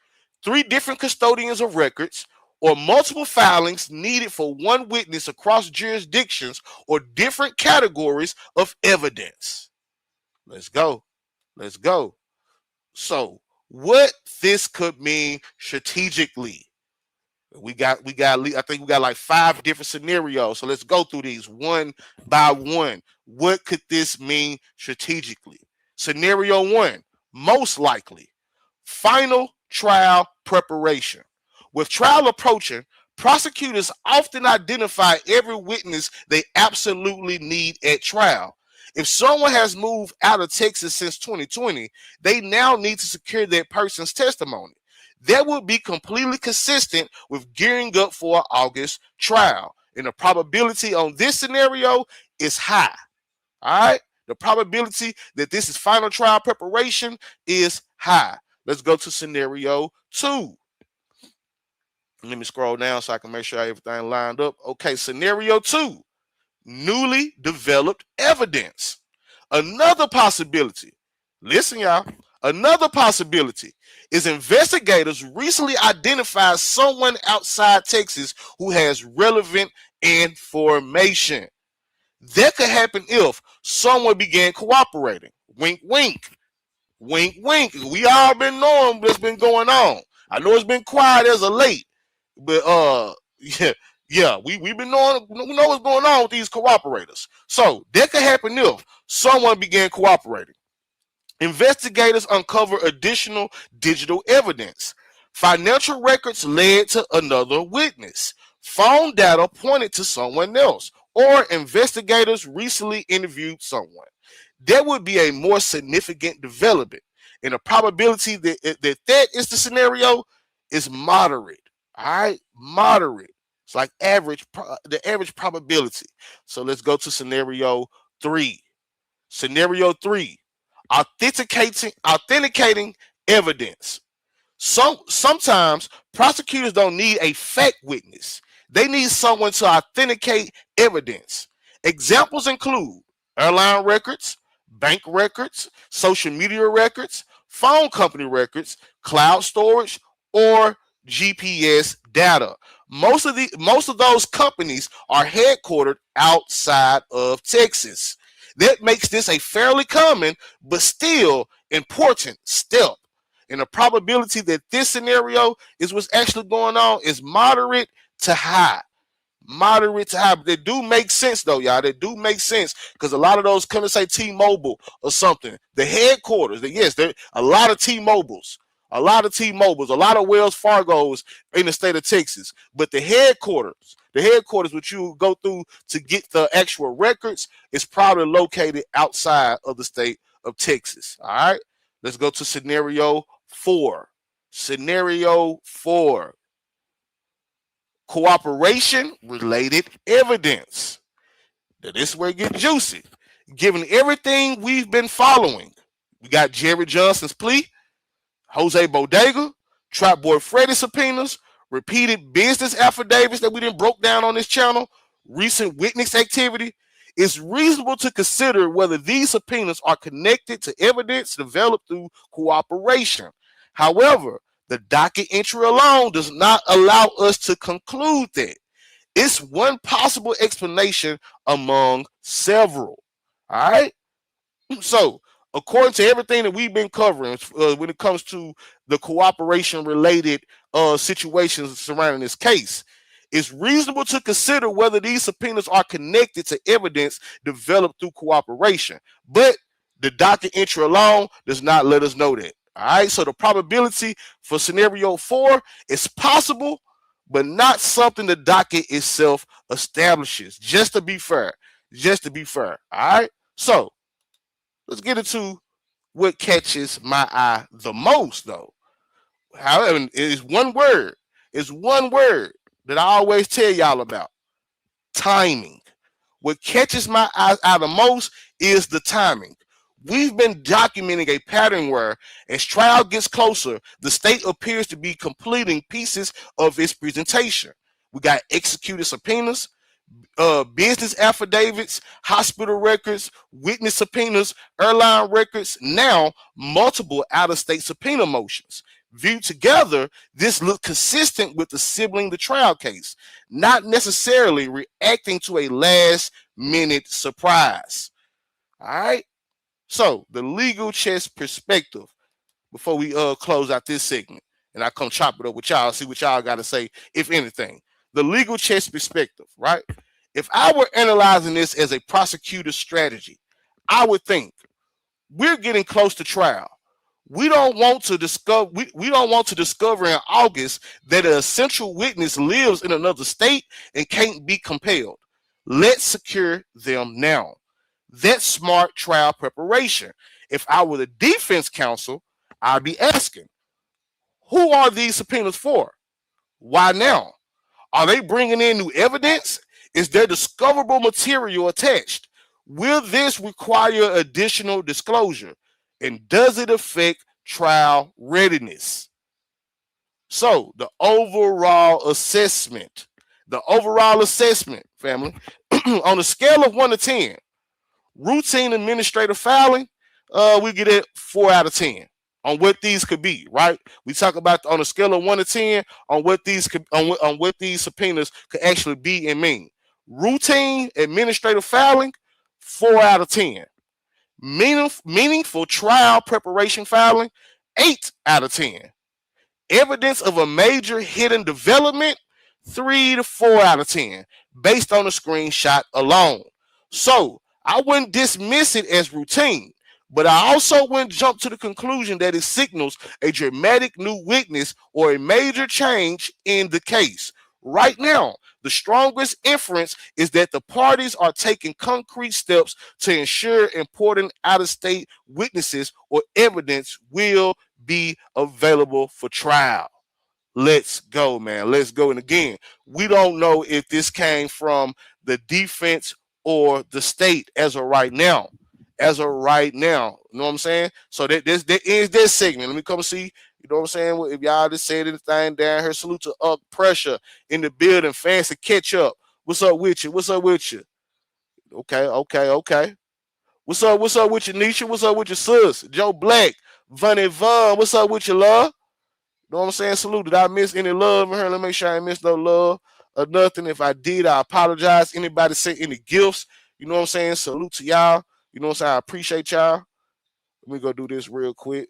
3 different custodians of records, or multiple filings needed for one witness across jurisdictions or different categories of evidence. Let's go. So, what this could mean strategically? I think we got like 5 different scenarios. So let's go through these one by one. What could this mean strategically? Scenario 1, most likely, final trial preparation. With trial approaching, prosecutors often identify every witness they absolutely need at trial. If someone has moved out of Texas since 2020, they now need to secure that person's testimony. That would be completely consistent with gearing up for an August trial. And the probability on this scenario is high. All right? The probability that this is final trial preparation is high. Let's go to scenario 2. Let me scroll down so I can make sure everything lined up. Okay, scenario 2. Newly developed evidence. Another possibility, listen, y'all, another possibility is investigators recently identified someone outside Texas who has relevant information. That could happen if someone began cooperating. Wink, wink. Wink, wink. We all been knowing what's been going on. I know it's been quiet as of late, but we've been knowing, we know what's going on with these cooperators. So that could happen if someone began cooperating. Investigators uncover additional digital evidence. Financial records led to another witness. Phone data pointed to someone else, or investigators recently interviewed someone. That would be a more significant development, and the probability that is the scenario is moderate. All right, moderate. It's like the average probability. So let's go to scenario 3. Scenario 3, authenticating evidence. Sometimes prosecutors don't need a fact witness. They need someone to authenticate evidence. Examples include airline records, bank records, social media records, phone company records, cloud storage, or GPS data. Most of those companies are headquartered outside of Texas. That makes this a fairly common but still important step. And the probability that this scenario is what's actually going on is moderate to high. Moderate to high. But they do make sense though, y'all. They do make sense because a lot of those come to say T-Mobile or something. The headquarters, yes, there a lot of T-Mobiles, a lot of T-Mobiles, a lot of Wells Fargos in the state of Texas. But the headquarters which you go through to get the actual records is probably located outside of the state of Texas. All right. Let's go to scenario 4. Scenario 4. Cooperation related evidence. Now, this is where it gets juicy. Given everything we've been following, we got Jerry Johnson's plea, Jose Bodega, Trap Boy Freddy subpoenas, repeated business affidavits that we didn't broke down on this channel, recent witness activity. It's reasonable to consider whether these subpoenas are connected to evidence developed through cooperation. However, the docket entry alone does not allow us to conclude that. It's one possible explanation among several. All right. So, according to everything that we've been covering when it comes to the cooperation related situations surrounding this case, it's reasonable to consider whether these subpoenas are connected to evidence developed through cooperation. But the docket entry alone does not let us know that. All right, so the probability for scenario 4 is possible, but not something the docket itself establishes. Just to be fair. All right, so let's get into what catches my eye the most, though. However, it's one word. It's one word that I always tell y'all about: timing. What catches my eye the most is the timing. We've been documenting a pattern where, as trial gets closer, the state appears to be completing pieces of its presentation. We got executed subpoenas, business affidavits, hospital records, witness subpoenas, airline records, now multiple out-of-state subpoena motions. Viewed together, this looks consistent with the sibling the trial case, not necessarily reacting to a last-minute surprise. All right? So, the legal chess perspective, before we close out this segment, and I come chop it up with y'all, see what y'all got to say, if anything. The legal chess perspective, right? If I were analyzing this as a prosecutor's strategy, I would think we're getting close to trial. We don't want to discover in August that an essential witness lives in another state and can't be compelled. Let's secure them now. That's smart trial preparation. If I were the defense counsel, I'd be asking, who are these subpoenas for? Why now? Are they bringing in new evidence? Is there discoverable material attached? Will this require additional disclosure? And does it affect trial readiness? So, the overall assessment, family, on a scale of 1 to 10, routine administrative filing, we get it 4 out of 10 on what these could be, right? We talk about on a scale of 1 to 10 on what these could, on what these subpoenas could actually be and mean. Routine administrative filing, 4 out of 10. Meaningful trial preparation filing, 8 out of 10. Evidence of a major hidden development, 3 to 4 out of 10, based on the screenshot alone. So I wouldn't dismiss it as routine, but I also wouldn't jump to the conclusion that it signals a dramatic new witness or a major change in the case. Right now, the strongest inference is that the parties are taking concrete steps to ensure important out-of-state witnesses or evidence will be available for trial. Let's go, man. Let's go. And again, we don't know if this came from the defense or the state as of right now. You know what I'm saying? So that ends this segment. Let me come see. You know what I'm saying? If y'all just said anything down here, salute to Up Pressure in the building. Fancy catch up. What's up with you? Okay. What's up with you, Nisha? What's up with your sis? Joe Black. Von, what's up with you, love? You know what I'm saying? Salute. Did I miss any love in her? Let me make sure I ain't miss no love or nothing. If I did, I apologize. Anybody sent any gifts? You know what I'm saying? Salute to y'all. You know what I'm saying? I appreciate y'all. Let me go do this real quick.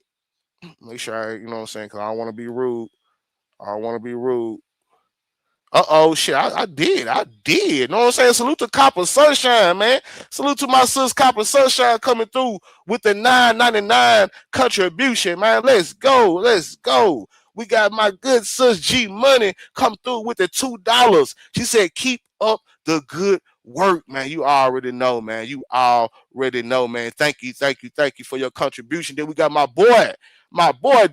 Make sure I, you know what I'm saying? Because I don't want to be rude. I don't want to be rude. Shit, I did. You know what I'm saying? Salute to Copper Sunshine, man. Salute to my sis Copper Sunshine coming through with the $9.99 contribution, man. Let's go. We got my good sis G Money come through with the $2. She said, keep up the good work, man. You already know, man. You already know, man. Thank you for your contribution. Then we got my boy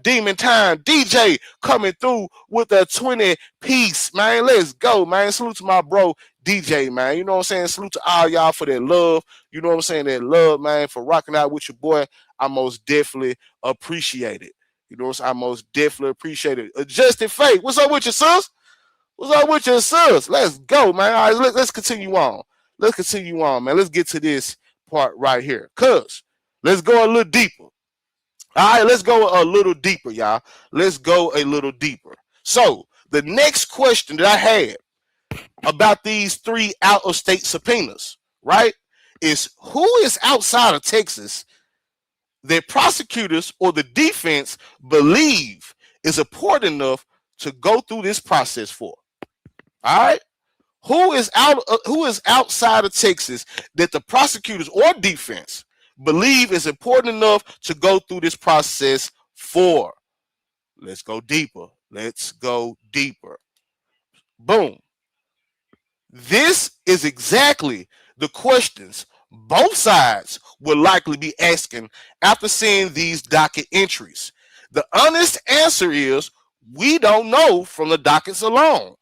Demon Time DJ coming through with a 20 piece, man. Let's go, man. Salute to my bro DJ, man. You know what I'm saying? Salute to all y'all for that love. You know what I'm saying? That love, man, for rocking out with your boy. I most definitely appreciate it. You know what I'm saying? I most definitely appreciate it. Adjusted Fate. What's up with your sis? What's up with your sis? Let's go, man. All right, let's continue on. Let's continue on, man. Let's get to this part right here. Cuz, let's go a little deeper. All right, let's go a little deeper, y'all. Let's go a little deeper. So, the next question that I had about these 3 out-of-state subpoenas, right, is who is outside of Texas that prosecutors or the defense believe is important enough to go through this process for? All right? Who is outside of Texas that the prosecutors or defense believe is important enough to go through this process for? Let's go deeper. Boom. This is exactly the questions both sides will likely be asking after seeing these docket entries. The honest answer is we don't know from the dockets alone,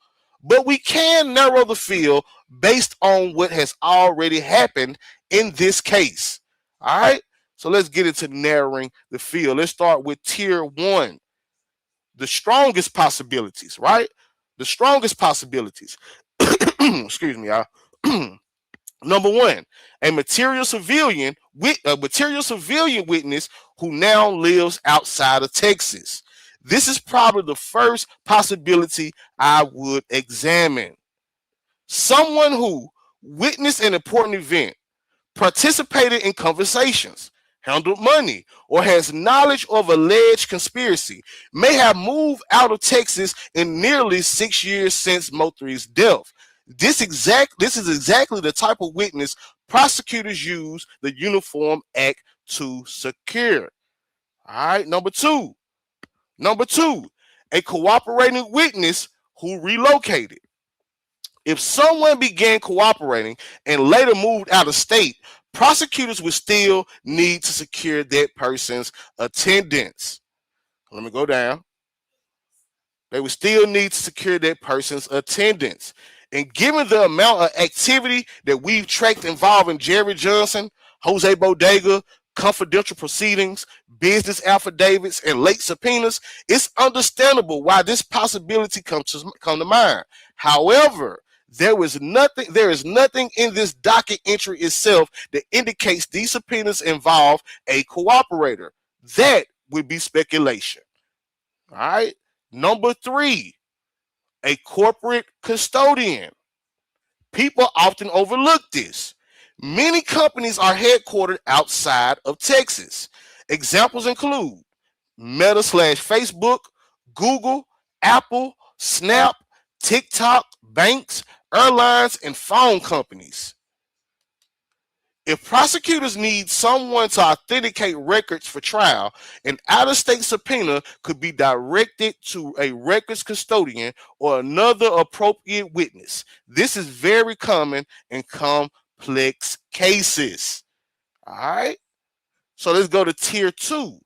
but we can narrow the field based on what has already happened in this case. All right, so let's get into narrowing the field. Let's start with tier 1, the strongest possibilities, right? The strongest possibilities. Excuse me, y'all. Number 1, a material civilian witness who now lives outside of Texas. This is probably the first possibility I would examine. Someone who witnessed an important event, participated in conversations, handled money, or has knowledge of alleged conspiracy, may have moved out of Texas in nearly 6 years since MO3's death. This is exactly the type of witness prosecutors use the Uniform Act to secure. All right, number two, a cooperating witness who relocated. If someone began cooperating and later moved out of state, prosecutors would still need to secure that person's attendance. Let me go down. They would still need to secure that person's attendance. And given the amount of activity that we've tracked involving Jerry Johnson, Jose Bodega, confidential proceedings, business affidavits, and late subpoenas, it's understandable why this possibility come to mind. However, there is nothing in this docket entry itself that indicates these subpoenas involve a cooperator. That would be speculation. All right. Number 3, a corporate custodian. People often overlook this. Many companies are headquartered outside of Texas. Examples include Meta/Facebook, Google, Apple, Snap, TikTok, banks, airlines, and phone companies. If prosecutors need someone to authenticate records for trial, an out-of-state subpoena could be directed to a records custodian or another appropriate witness. This is very common in complex cases. All right? So let's go to tier 2.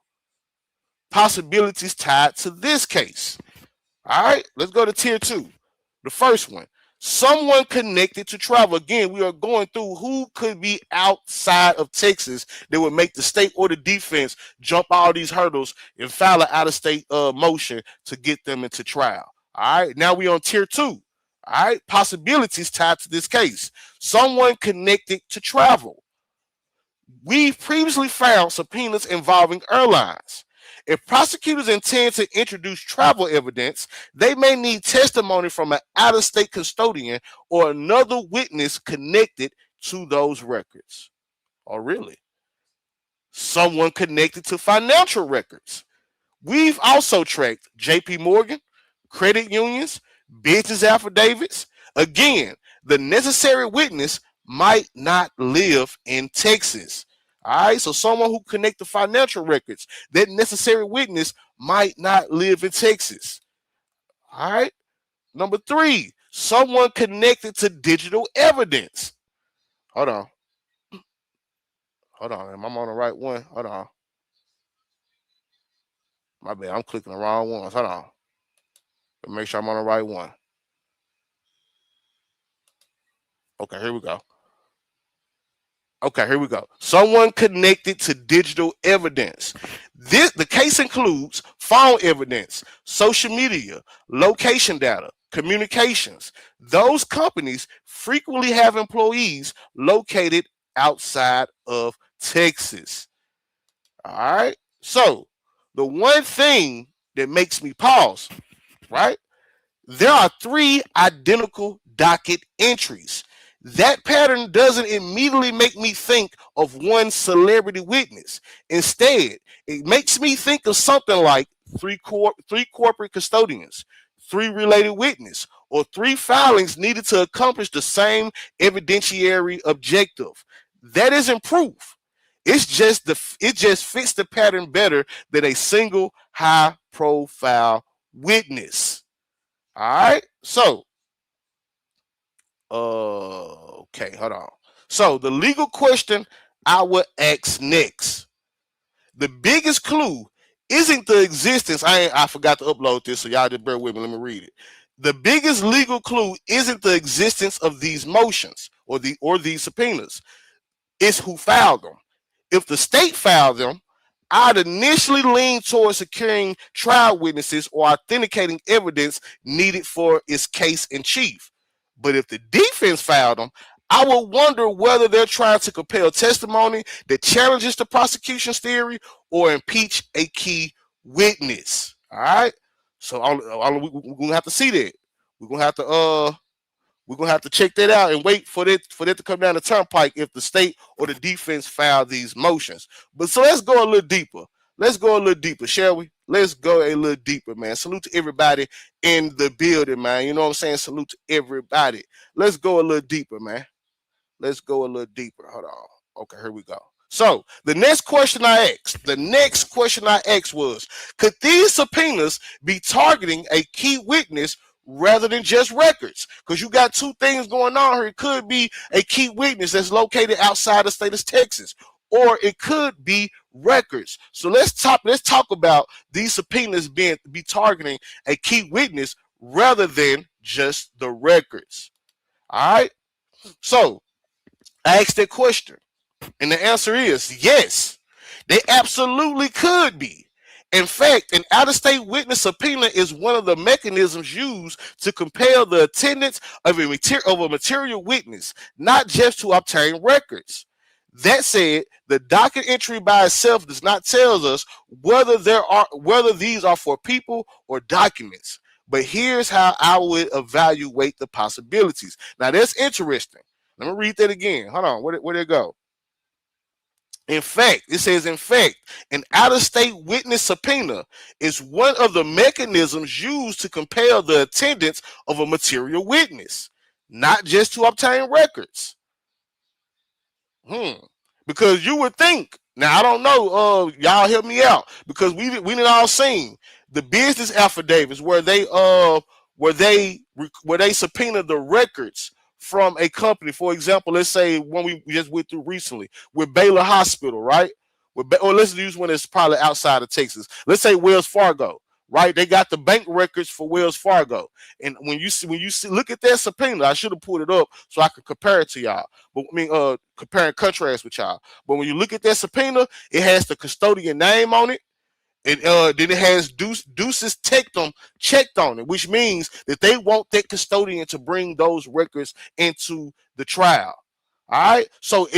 Possibilities tied to this case. All right? Let's go to tier 2. The first one. Someone connected to travel. Again, we are going through who could be outside of Texas that would make the state or the defense jump all these hurdles and file an out-of-state motion to get them into trial. All right, now we on tier 2. All right, possibilities tied to this case. Someone connected to travel. We've previously found subpoenas involving airlines. If prosecutors intend to introduce travel evidence, they may need testimony from an out-of-state custodian or another witness connected to those records. Oh, really? Someone connected to financial records. We've also tracked JP Morgan, credit unions, business affidavits. Again, the necessary witness might not live in Texas. All right, so someone who connect to financial records, that necessary witness might not live in Texas. All right. Number 3, someone connected to digital evidence. Hold on. Hold on. Am I on the right one? Hold on. My bad. I'm clicking the wrong ones. Hold on. Make sure I'm on the right one. Okay, here we go. Okay, here we go. Someone connected to digital evidence. The case includes phone evidence, social media, location data, communications. Those companies frequently have employees located outside of Texas. All right. So the one thing that makes me pause, right? There are 3 identical docket entries. That pattern doesn't immediately make me think of one celebrity witness. Instead, it makes me think of something like three corporate custodians, 3 related witnesses, or 3 filings needed to accomplish the same evidentiary objective. That isn't proof. It just fits the pattern better than a single high profile witness. All right. So, okay, hold on. So, the legal question I will ask next. The biggest clue isn't the existence. I forgot to upload this, so y'all just bear with me. Let me read it. The biggest legal clue isn't the existence of these motions or these subpoenas. It's who filed them. If the state filed them, I'd initially lean towards securing trial witnesses or authenticating evidence needed for its case in chief. But if the defense filed them, I would wonder whether they're trying to compel testimony that challenges the prosecution's theory or impeach a key witness. All right. So we're gonna have to see that. We're gonna have to check that out and wait for that to come down the turnpike if the state or the defense file these motions. But so let's go a little deeper. Shall we? Let's go a little deeper, man. Salute to everybody in the building, man. You know what I'm saying? Salute to everybody. Let's go a little deeper, man. Hold on. Okay, here we go. So the next question I asked was, could these subpoenas be targeting a key witness rather than just records? Because you got 2 things going on here. It could be a key witness that's located outside the state of Texas, or it could be records. So let's talk about these subpoenas be targeting a key witness rather than just the records. All right. So I asked that question, and the answer is yes. They absolutely could be. In fact, an out-of-state witness subpoena is one of the mechanisms used to compel the attendance of a material witness, not just to obtain records. That said, the docket entry by itself does not tell us whether these are for people or documents. But here's how I would evaluate the possibilities. Now that's interesting. Let me read that again. Hold on. Where'd it go? In fact, an out-of-state witness subpoena is one of the mechanisms used to compel the attendance of a material witness, not just to obtain records. Because you would think, now I don't know, y'all help me out, because we didn't all seen the business affidavits where they subpoena the records from a company. For example, let's say one we just went through recently with Baylor Hospital, right? Or let's use one that's probably outside of Texas. Let's say Wells Fargo, right? They got the bank records for Wells Fargo, and when you look at that subpoena, I should have pulled it up so I could compare it to y'all. But I mean, compare and contrast with y'all. But when you look at that subpoena, it has the custodian name on it. And then it has Deuces Tectum checked on it, which means that they want that custodian to bring those records into the trial. All right. So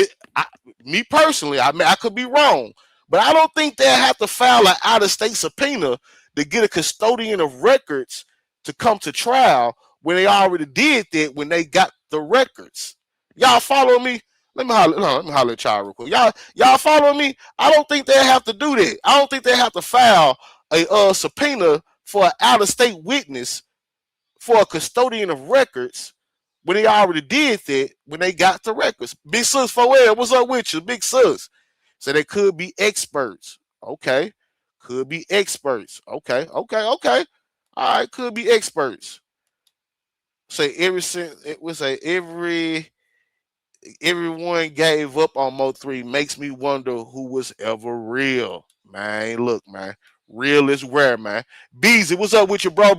me personally, I could be wrong, But I don't think they have to file an out-of-state subpoena to get a custodian of records to come to trial when they already did that when they got the records. Y'all follow me? Let me holler at y'all real quick. Y'all follow me? I don't think they have to do that. I don't think they have to file a subpoena for an out-of-state witness for a custodian of records when they already did that when they got the records. Big Sus 4L, what's up with you? Big Sus. So they could be experts. Okay. Could be experts. Okay. All right, could be experts. Say everyone gave up on MO3 makes me wonder who was ever real. Man, look, man. Real is rare, man. Beezy, what's up with you, bro?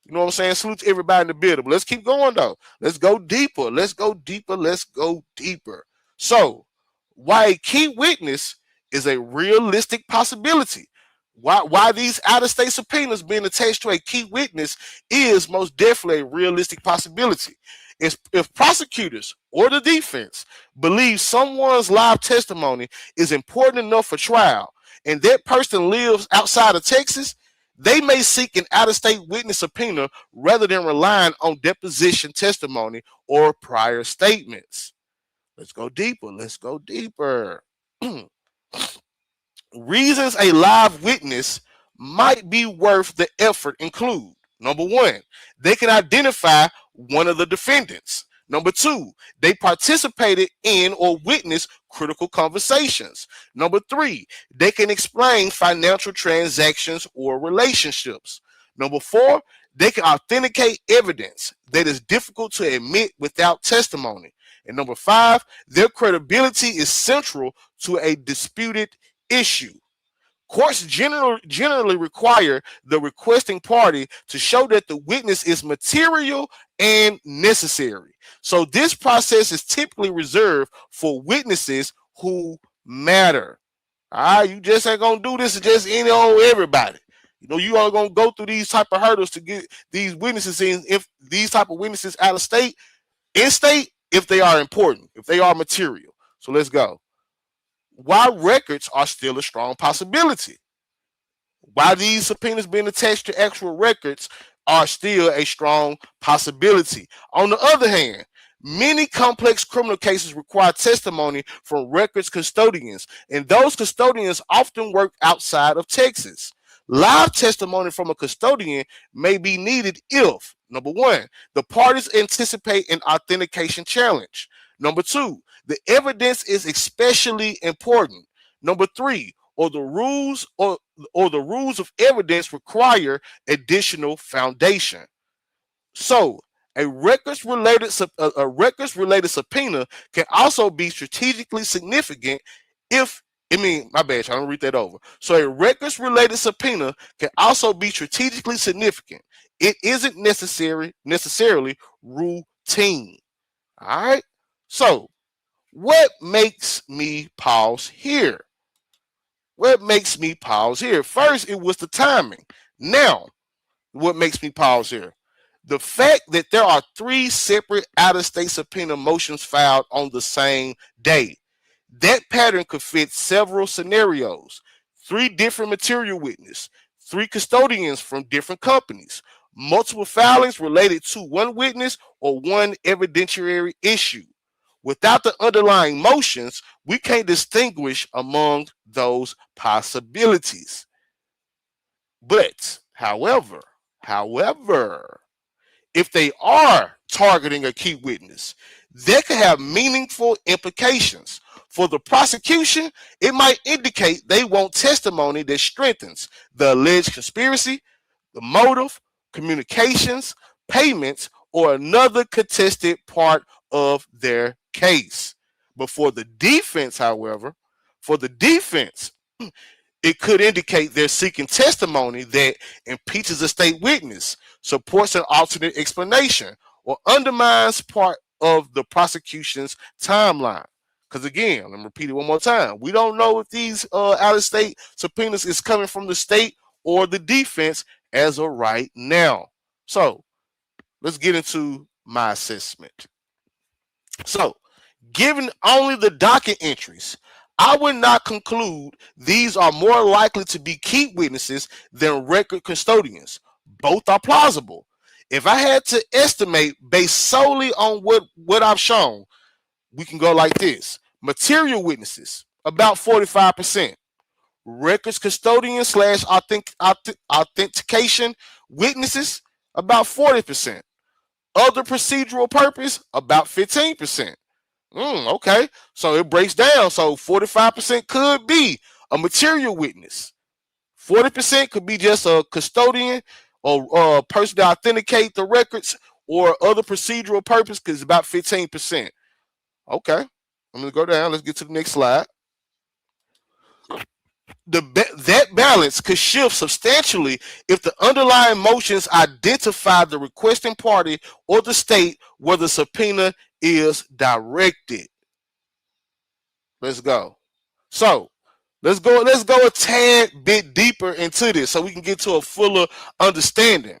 You know what I'm saying? Salute to everybody in the building. But let's keep going, though. Let's go deeper. So, why a key witness is a realistic possibility. Why these out-of-state subpoenas being attached to a key witness is most definitely a realistic possibility. If prosecutors or the defense believe someone's live testimony is important enough for trial and that person lives outside of Texas, they may seek an out-of-state witness subpoena rather than relying on deposition testimony or prior statements. Let's go deeper. Reasons a live witness might be worth the effort include: number one, they can identify one of the defendants. Number two, they participated in or witnessed critical conversations. Number three, they can explain financial transactions or relationships. Number four, they can authenticate evidence that is difficult to admit without testimony. And number five, their credibility is central to a disputed issue. Courts generally require the requesting party to show that the witness is material and necessary. So this process is typically reserved for witnesses who matter. All right, you just ain't gonna do this to just any old everybody. You know, you are gonna go through these type of hurdles to get these witnesses in. If these type of witnesses out of state, in state, if they are important, if they are material. So let's go. Why records are still a strong possibility. Why these subpoenas being attached to actual records are still a strong possibility. On the other hand, many complex criminal cases require testimony from records custodians, and those custodians often work outside of Texas. Live testimony from a custodian may be needed if, number one, the parties anticipate an authentication challenge. Number two, the evidence is especially important. Number three, or the rules of evidence require additional foundation. So, a records-related subpoena can also be strategically significant if my bad, I'm gonna read that over. So a records-related subpoena can also be strategically significant. It isn't necessarily routine. All right. So, what makes me pause here? First, it was the timing. Now, what makes me pause here? The fact that there are three separate out-of-state subpoena motions filed on the same day. That pattern could fit several scenarios. Three different material witnesses, three custodians from different companies, multiple filings related to one witness or one evidentiary issue. Without the underlying motions, we can't distinguish among those possibilities. But, however, if they are targeting a key witness, that could have meaningful implications. For the prosecution, it might indicate they want testimony that strengthens the alleged conspiracy, the motive, communications, payments, or another contested part of their case. But for the defense, however, it could indicate they're seeking testimony that impeaches a state witness, supports an alternate explanation, or undermines part of the prosecution's timeline. Because again, let me repeat it one more time. We don't know if these out-of-state subpoenas is coming from the state or the defense as of right now. So let's get into my assessment. So, given only the docket entries, I would not conclude these are more likely to be key witnesses than record custodians. Both are plausible. If I had to estimate based solely on what I've shown, we can go like this. Material witnesses, about 45%. Records custodian slash authentication witnesses, about 40%. Other procedural purpose, about 15%. Okay, so it breaks down. So 45% could be a material witness. 40% could be just a custodian or a person to authenticate the records or other procedural purpose because it's about 15%. Okay, I'm going to go down. Let's get to the next slide. That balance could shift substantially if the underlying motions identify the requesting party or the state where the subpoena is directed. Let's go. So let's go a tad bit deeper into this so we can get to a fuller understanding.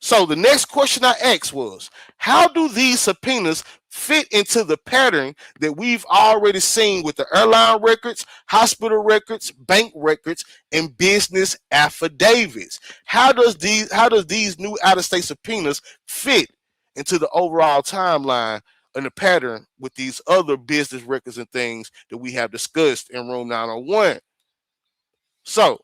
So the next question I asked was, how do these subpoenas fit into the pattern that we've already seen with the airline records, hospital records, bank records, and business affidavits? How does these new out-of-state subpoenas fit into the overall timeline and the pattern with these other business records and things that we have discussed in room 901? So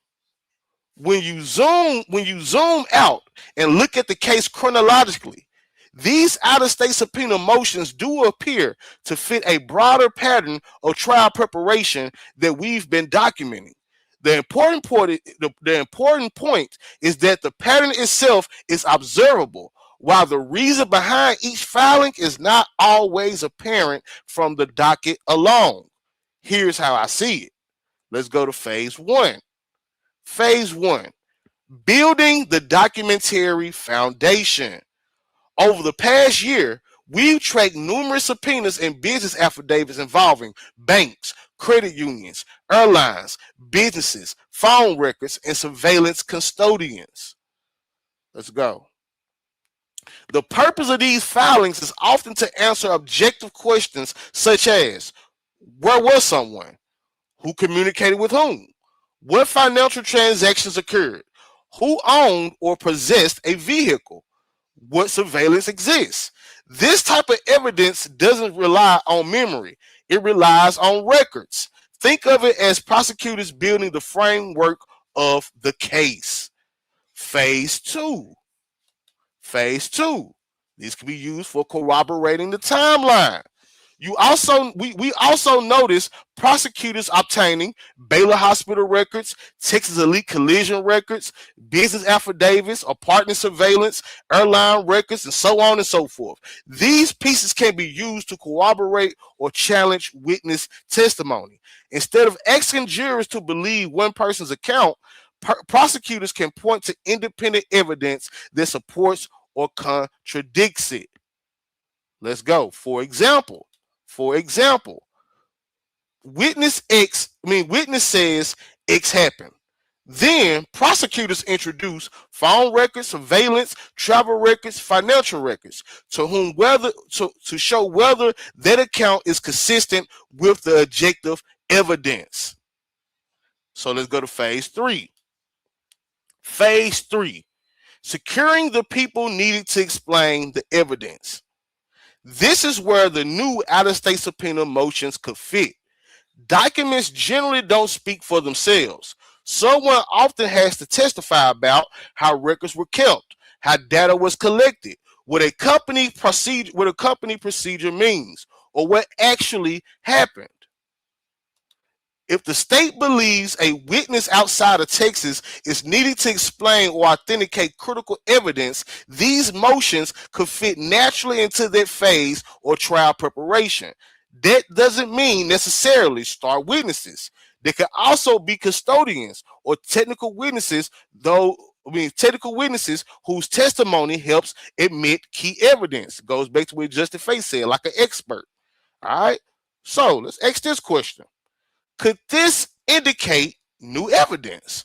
when you zoom out and look at the case chronologically, these out-of-state subpoena motions do appear to fit a broader pattern of trial preparation that we've been documenting. The important point is that the pattern itself is observable, while the reason behind each filing is not always apparent from the docket alone. Here's how I see it. Let's go to phase one. Phase one, building the documentary foundation. Over the past year, we've tracked numerous subpoenas and business affidavits involving banks, credit unions, airlines, businesses, phone records, and surveillance custodians. Let's go. The purpose of these filings is often to answer objective questions such as, where was someone? Who communicated with whom? What financial transactions occurred? Who owned or possessed a vehicle? What surveillance exists? This type of evidence doesn't rely on memory. It relies on records. Think of it as prosecutors building the framework of the case. Phase two. Phase two. These can be used for corroborating the timeline. We also notice prosecutors obtaining Baylor Hospital records, Texas Elite Collision records, business affidavits, apartment surveillance, airline records, and so on and so forth. These pieces can be used to corroborate or challenge witness testimony. Instead of asking jurors to believe one person's account, prosecutors can point to independent evidence that supports or contradicts it. Let's go. For example, witness says X happened. Then prosecutors introduce phone records, surveillance, travel records, financial records to show whether that account is consistent with the objective evidence. So let's go to phase three. Phase three, securing the people needed to explain the evidence. This is where the new out-of-state subpoena motions could fit. Documents generally don't speak for themselves. Someone often has to testify about how records were kept, how data was collected, what a company procedure means, or what actually happened. If the state believes a witness outside of Texas is needed to explain or authenticate critical evidence, these motions could fit naturally into that phase or trial preparation. That doesn't mean necessarily star witnesses. They could also be custodians or technical witnesses whose testimony helps admit key evidence. Goes back to what Justin Faith said, like an expert. All right. So let's ask this question. Could this indicate new evidence?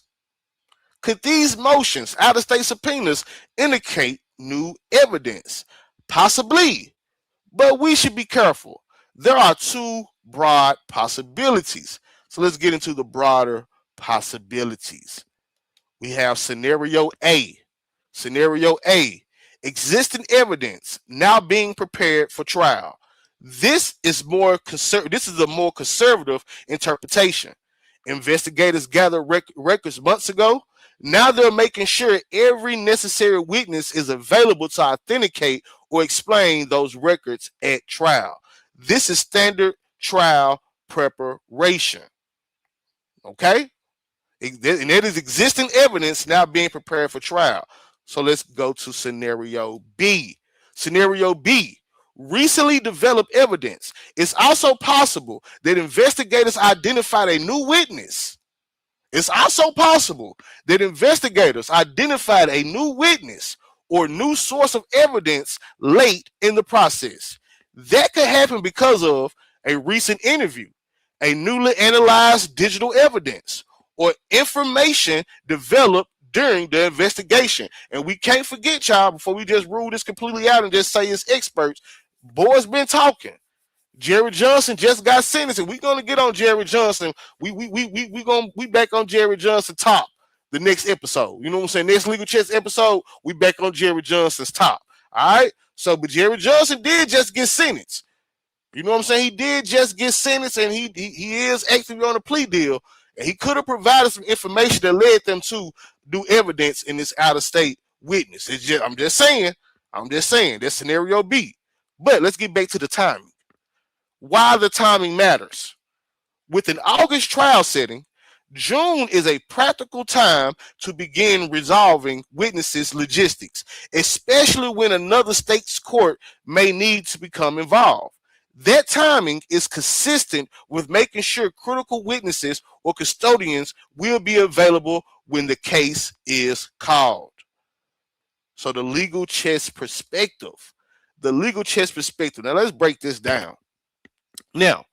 Could these motions, out-of-state subpoenas, indicate new evidence? Possibly, but we should be careful. There are two broad possibilities. So let's get into the broader possibilities. We have scenario A. Scenario A, existing evidence now being prepared for trial. This is a more conservative interpretation. Investigators gathered records months ago. Now they're making sure every necessary witness is available to authenticate or explain those records at trial. This is standard trial preparation. Okay? And that is existing evidence now being prepared for trial. So let's go to scenario B. Scenario B, recently developed evidence. It's also possible that investigators identified a new witness. It's also possible that investigators identified a new witness or new source of evidence late in the process. That could happen because of a recent interview, a newly analyzed digital evidence, or information developed during the investigation. And we can't forget, y'all, before we just rule this completely out and just say it's experts, boys been talking. Jerry Johnson just got sentenced, and we're gonna get on Jerry Johnson. We back on Jerry Johnson top the next episode. You know what I'm saying? Next Legal Chess episode, we back on Jerry Johnson's top. All right. So, but Jerry Johnson did just get sentenced. You know what I'm saying? He did just get sentenced, and he is actively on a plea deal. And he could have provided some information that led them to do evidence in this out-of-state witness. I'm just saying. That's scenario B. But let's get back to the timing. Why the timing matters. With an August trial setting, June is a practical time to begin resolving witnesses' logistics, especially when another state's court may need to become involved. That timing is consistent with making sure critical witnesses or custodians will be available when the case is called. So the legal chess perspective. Now let's break this down. Now,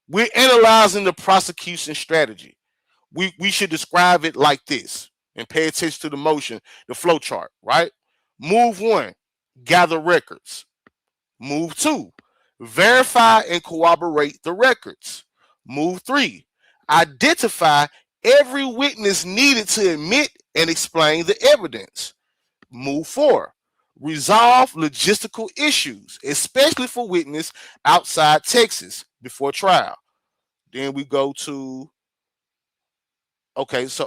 we're analyzing the prosecution strategy. We should describe it like this and pay attention to the motion, the flow chart, right? Move 1, gather records. Move 2, verify and corroborate the records. Move 3, identify every witness needed to admit and explain the evidence. Move 4, resolve logistical issues, especially for witness outside Texas before trial. Then we go to so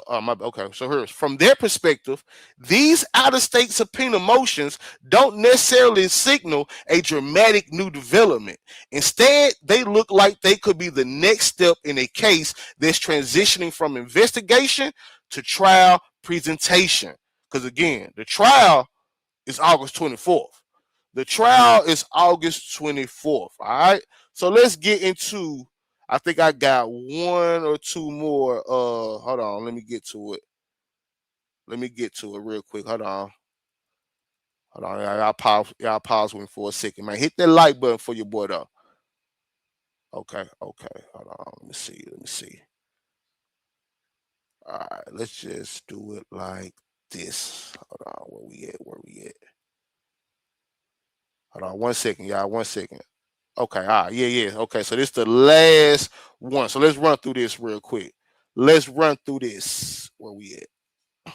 here's from their perspective, these out-of-state subpoena motions don't necessarily signal a dramatic new development. Instead, they look like they could be the next step in a case that's transitioning from investigation to trial presentation. Because again, the trial is August 24th. The trial is August 24th. All right. So let's get into, I think I got one or two more. Hold on. Let me get to it. Real quick. Hold on. Y'all pause with me for a second, man. Hit that like button for your boy, though. Okay. Hold on. Let me see. All right. Let's just do it like this. Hold on. Where we at? Hold on 1 second, y'all. 1 second. Okay, all right, yeah. Okay, so this is the last one. So let's run through this real quick. Where we at?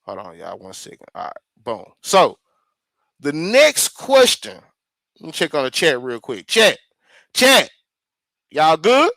Hold on, y'all. 1 second. All right, boom. So the next question. Let me check on the chat real quick. Chat. Y'all good?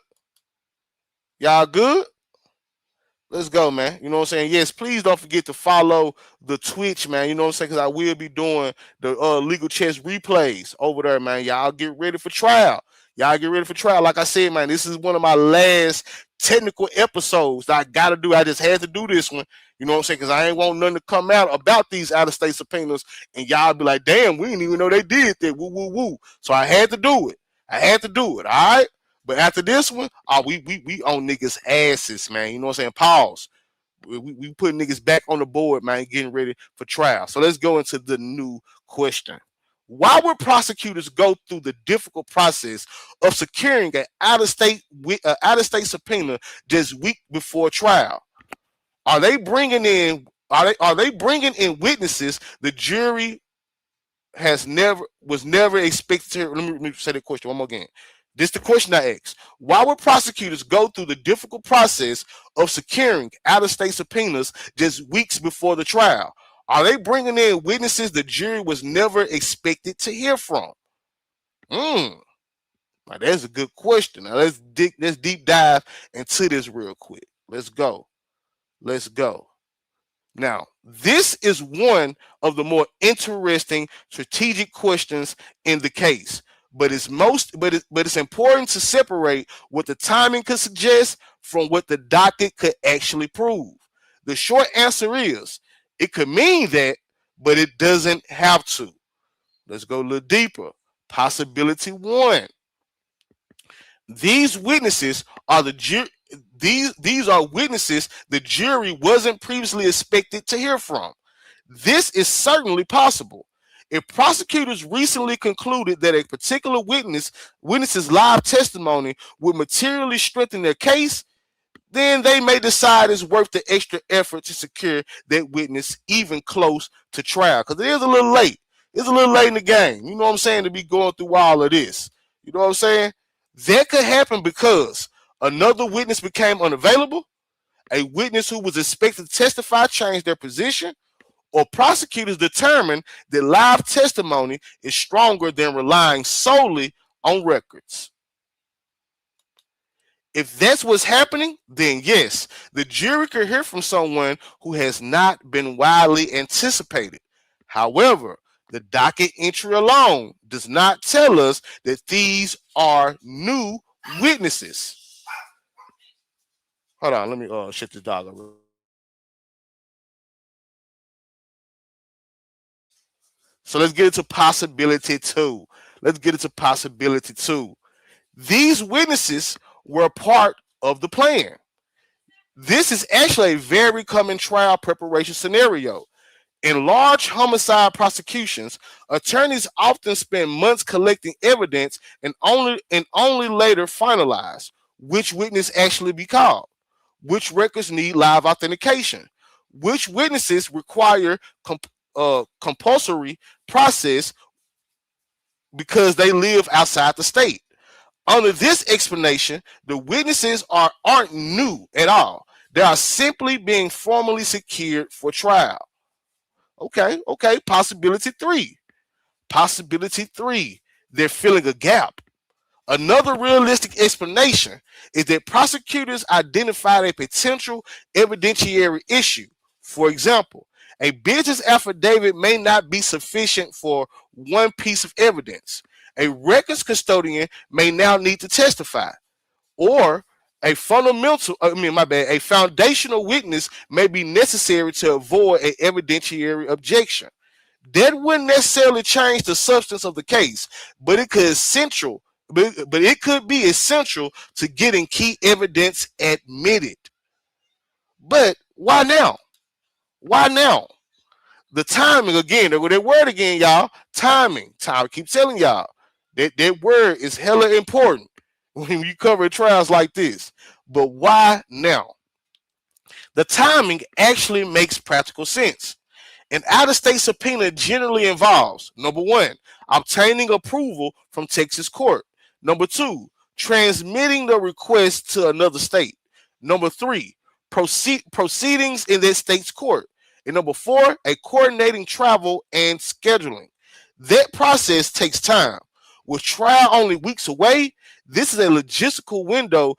Let's go, man. You know what I'm saying? Yes, please don't forget to follow the Twitch, man. You know what I'm saying? Because I will be doing the legal chess replays over there, man. Y'all get ready for trial. Like I said, man, this is one of my last technical episodes that I got to do. I just had to do this one. You know what I'm saying? Because I ain't want nothing to come out about these out-of-state subpoenas. And y'all be like, damn, we didn't even know they did that. Woo. So I had to do it. All right? But after this one, we on niggas' asses, man. You know what I'm saying? Pause. We put niggas back on the board, man, getting ready for trial. So let's go into the new question. Why would prosecutors go through the difficult process of securing an out-of-state subpoena just week before trial? Are they bringing in witnesses the jury was never expected to? Let me say the question one more again. This is the question I asked. Why would prosecutors go through the difficult process of securing out-of-state subpoenas just weeks before the trial? Are they bringing in witnesses the jury was never expected to hear from? Now that's a good question. Now let's deep dive into this real quick. Let's go. Now, this is one of the more interesting strategic questions in the case, but it's important to separate what the timing could suggest from what the docket could actually prove. The short answer is it could mean that, but it doesn't have to. Let's go a little deeper. Possibility one. These witnesses are these are witnesses the jury wasn't previously expected to hear from. This is certainly possible. If prosecutors recently concluded that a particular witness's live testimony would materially strengthen their case, then they may decide it's worth the extra effort to secure that witness even close to trial. Because it is a little late. It's a little late in the game. You know what I'm saying? To be going through all of this. You know what I'm saying? That could happen because another witness became unavailable, a witness who was expected to testify changed their position, or prosecutors determined that live testimony is stronger than relying solely on records. If that's what's happening, then yes, the jury could hear from someone who has not been widely anticipated. However, the docket entry alone does not tell us that these are new witnesses. Hold on, let me shut this dog up. So let's get into possibility two. These witnesses were part of the plan. This is actually a very common trial preparation scenario. In large homicide prosecutions, attorneys often spend months collecting evidence and only later finalize which witness actually be called, which records need live authentication, which witnesses require compulsory process because they live outside the state. Under this explanation, the witnesses aren't new at all. They are simply being formally secured for trial. Okay. Possibility three. They're filling a gap. Another realistic explanation is that prosecutors identified a potential evidentiary issue. For example, a business affidavit may not be sufficient for one piece of evidence. A records custodian may now need to testify, or a foundational witness may be necessary to avoid an evidentiary objection. That wouldn't necessarily change the substance of the case, but it could be essential to getting key evidence admitted. But why now? The timing again, that word again, y'all. Timing. I keep telling y'all that word is hella important when you cover trials like this. But why now? The timing actually makes practical sense. An out-of-state subpoena generally involves, number one, obtaining approval from Texas court. Number two, transmitting the request to another state. Number three, proceedings in that state's court. And number four, a coordinating travel and scheduling. That process takes time. With trial only weeks away, this is a logical window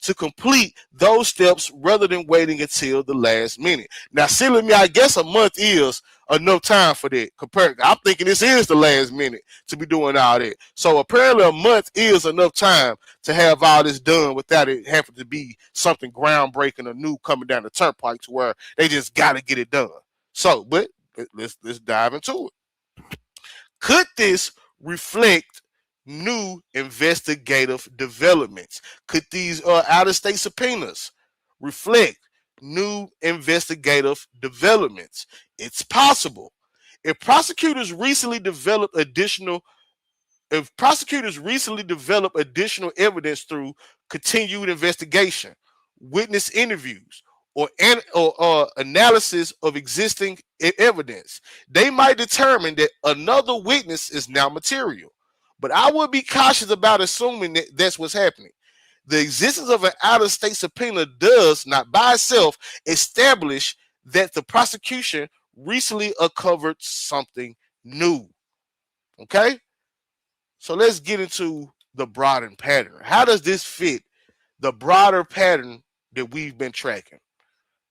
to complete those steps rather than waiting until the last minute. Now, silly me, I guess a month is enough time for that. I'm thinking this is the last minute to be doing all that. So apparently a month is enough time to have all this done without it having to be something groundbreaking or new coming down the turnpike to where they just got to get it done. So, but let's dive into it. Could this reflect new investigative developments? Could these out-of-state subpoenas reflect new investigative developments? It's possible. If prosecutors recently develop additional additional evidence through continued investigation, witness interviews, or analysis of existing evidence, they might determine that another witness is now material. But I would be cautious about assuming that that's what's happening. The existence of an out-of-state subpoena does not by itself establish that the prosecution recently uncovered something new. Okay? So let's get into the broader pattern. How does this fit the broader pattern that we've been tracking?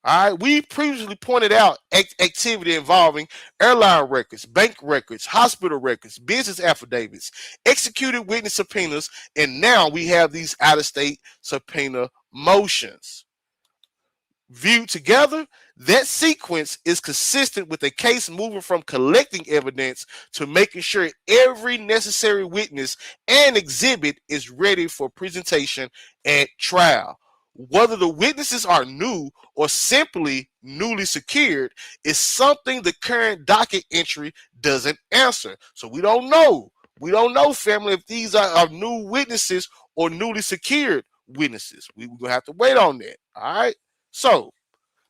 All right, we previously pointed out activity involving airline records, bank records, hospital records, business affidavits, executed witness subpoenas, and now we have these out-of-state subpoena motions. Viewed together, that sequence is consistent with a case moving from collecting evidence to making sure every necessary witness and exhibit is ready for presentation at trial. Whether the witnesses are new or simply newly secured is something the current docket entry doesn't answer. So we don't know. We don't know, family, if these are new witnesses or newly secured witnesses. We're going to have to wait on that. All right. So,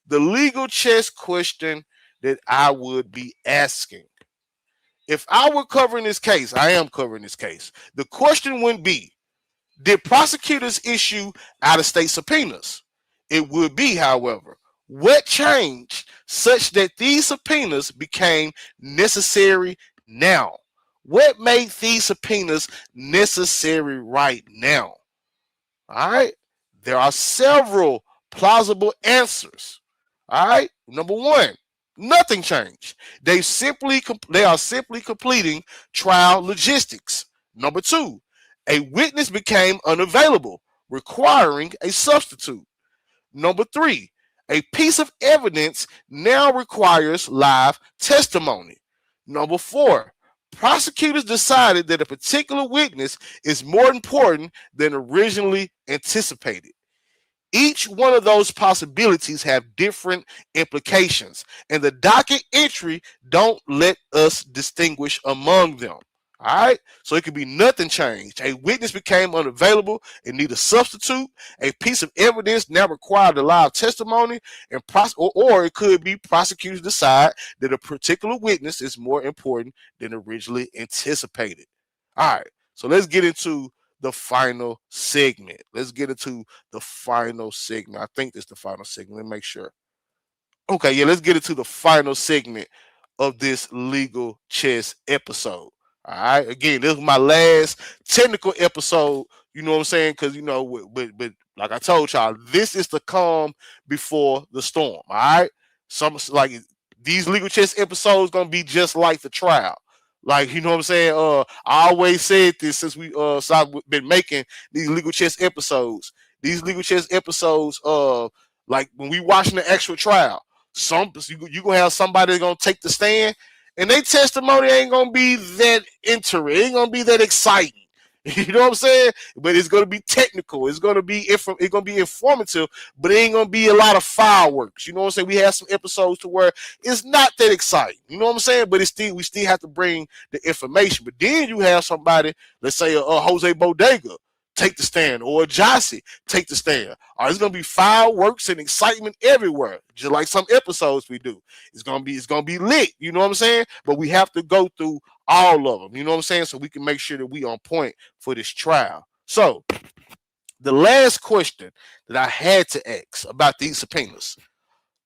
the legal chess question that I would be asking. If I were covering this case, I am covering this case. The question would be, did prosecutors issue out-of-state subpoenas? It would be, however, what changed such that these subpoenas became necessary now? What made these subpoenas necessary right now? All right. There are several plausible answers. All right. Number one, nothing changed. They are simply completing trial logistics. Number two, a witness became unavailable, requiring a substitute. Number three, a piece of evidence now requires live testimony. Number four, prosecutors decided that a particular witness is more important than originally anticipated. Each one of those possibilities have different implications, and the docket entry don't let us distinguish among them. All right, so it could be nothing changed. A witness became unavailable and need a substitute. A piece of evidence now required a live testimony, and or it could be prosecutors decide that a particular witness is more important than originally anticipated. All right, so let's get into the final segment. Let's get into the final segment. I think this is the final segment. Let me make sure. Okay, yeah, let's get into the final segment of this legal chess episode. All right. Again, this is my last technical episode. You know what I'm saying? Because but like I told y'all, this is the calm before the storm. All right. Some like these legal chess episodes gonna be just like the trial. Like, you know what I'm saying? I always said this since I've been making these legal chess episodes. These legal chess episodes, like when we watching the actual trial, you gonna have somebody that's gonna take the stand, and their testimony ain't gonna be that interesting. It ain't gonna be that exciting. You know what I'm saying? But it's gonna be technical. It's gonna be informative, but it ain't gonna be a lot of fireworks. You know what I'm saying? We have some episodes to where it's not that exciting. You know what I'm saying? But we still have to bring the information. But then you have somebody, let's say Jose Bodega, take the stand, or a Jossie take the stand. It's gonna be fireworks and excitement everywhere, just like some episodes we do. It's gonna be lit. You know what I'm saying? But we have to go through all of them. You know what I'm saying? So we can make sure that we on point for this trial. So the last question that I had to ask about these subpoenas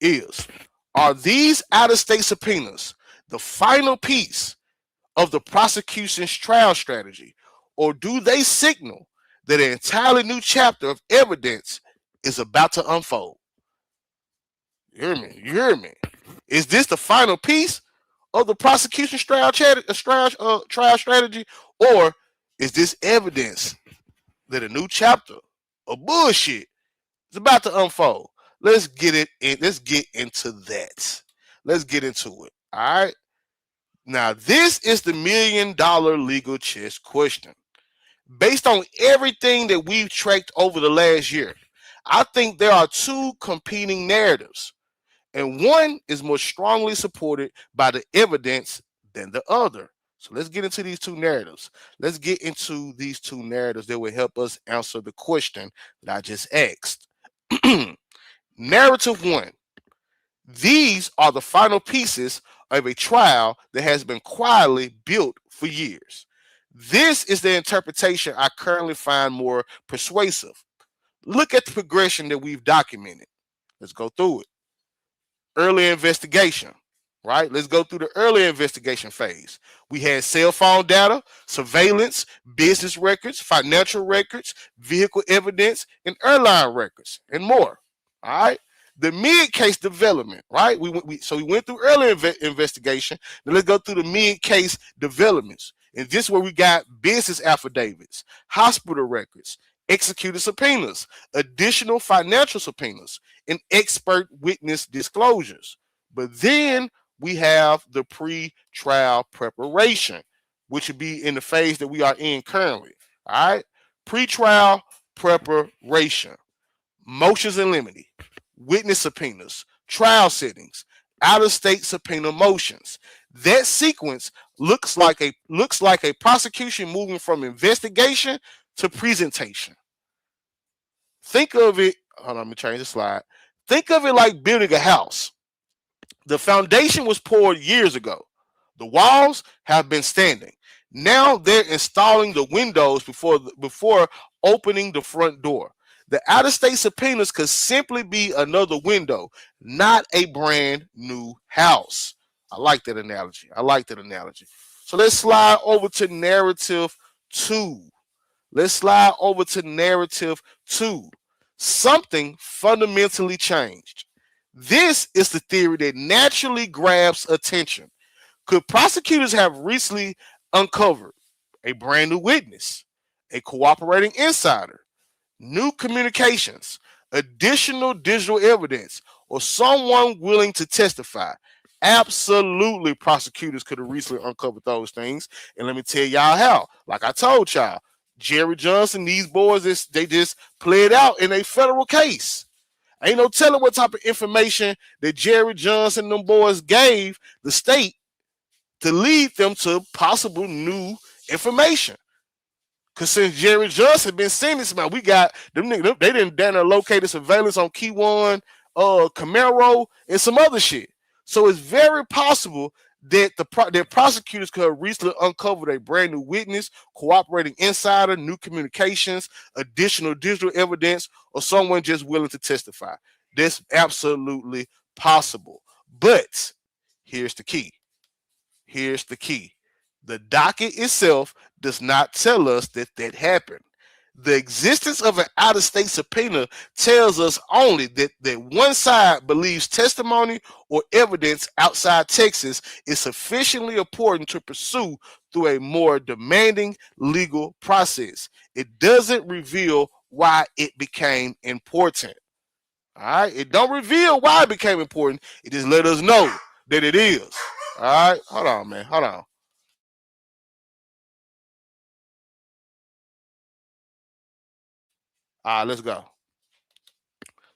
is: are these out-of-state subpoenas the final piece of the prosecution's trial strategy, or do they signal that an entirely new chapter of evidence is about to unfold? You hear me? You hear me? Is this the final piece of the prosecution's trial strategy, or is this evidence that a new chapter of bullshit is about to unfold? Let's get into that. Let's get into it. All right. Now, this is the $1 million legal chess question. Based on everything that we've tracked over the last year, I think there are two competing narratives, and one is more strongly supported by the evidence than the other. So let's get into these two narratives. Let's get into these two narratives that will help us answer the question that I just asked. Narrative one: these are the final pieces of a trial that has been quietly built for years. This is the interpretation I currently find more persuasive. Look at the progression that we've documented. Let's go through it. Early investigation, right? Let's go through the early investigation phase. We had cell phone data, surveillance, business records, financial records, vehicle evidence, and airline records, and more. All right. The mid case development, right? So we went through early investigation. Now let's go through the mid case developments. And this is where we got business affidavits, hospital records, executed subpoenas, additional financial subpoenas, and expert witness disclosures. But then we have the pre-trial preparation, which would be in the phase that we are in currently. All right. Pre-trial preparation, motions in limine, witness subpoenas, trial settings, out-of-state subpoena motions. That sequence looks like a prosecution moving from investigation to presentation. Think of it. Hold on, let me change the slide. Think of it like building a house. The foundation was poured years ago. The walls have been standing. Now they're installing the windows before opening the front door. The out-of-state subpoenas could simply be another window, not a brand new house. I like that analogy. So let's slide over to narrative 2. Something fundamentally changed. This is the theory that naturally grabs attention. Could prosecutors have recently uncovered a brand new witness, a cooperating insider, new communications, additional digital evidence, or someone willing to testify? Absolutely, prosecutors could have recently uncovered those things. And let me tell y'all how. Like I told y'all, Jerry Johnson, these boys, they just played out in a federal case. Ain't no telling what type of information that Jerry Johnson and them boys gave the state to lead them to possible new information. Because since Jerry Johnson been sentenced, man, we got them niggas, they didn't down there located surveillance on Key One, Camaro, and some other shit. So it's very possible that that prosecutors could have recently uncovered a brand new witness, cooperating insider, new communications, additional digital evidence, or someone just willing to testify. That's absolutely possible. But here's the key. The docket itself does not tell us that happened. The existence of an out-of-state subpoena tells us only that one side believes testimony or evidence outside Texas is sufficiently important to pursue through a more demanding legal process. It doesn't reveal why it became important. All right? It don't reveal why it became important. It just let us know that it is. All right? Hold on, man. Hold on. All right, let's go.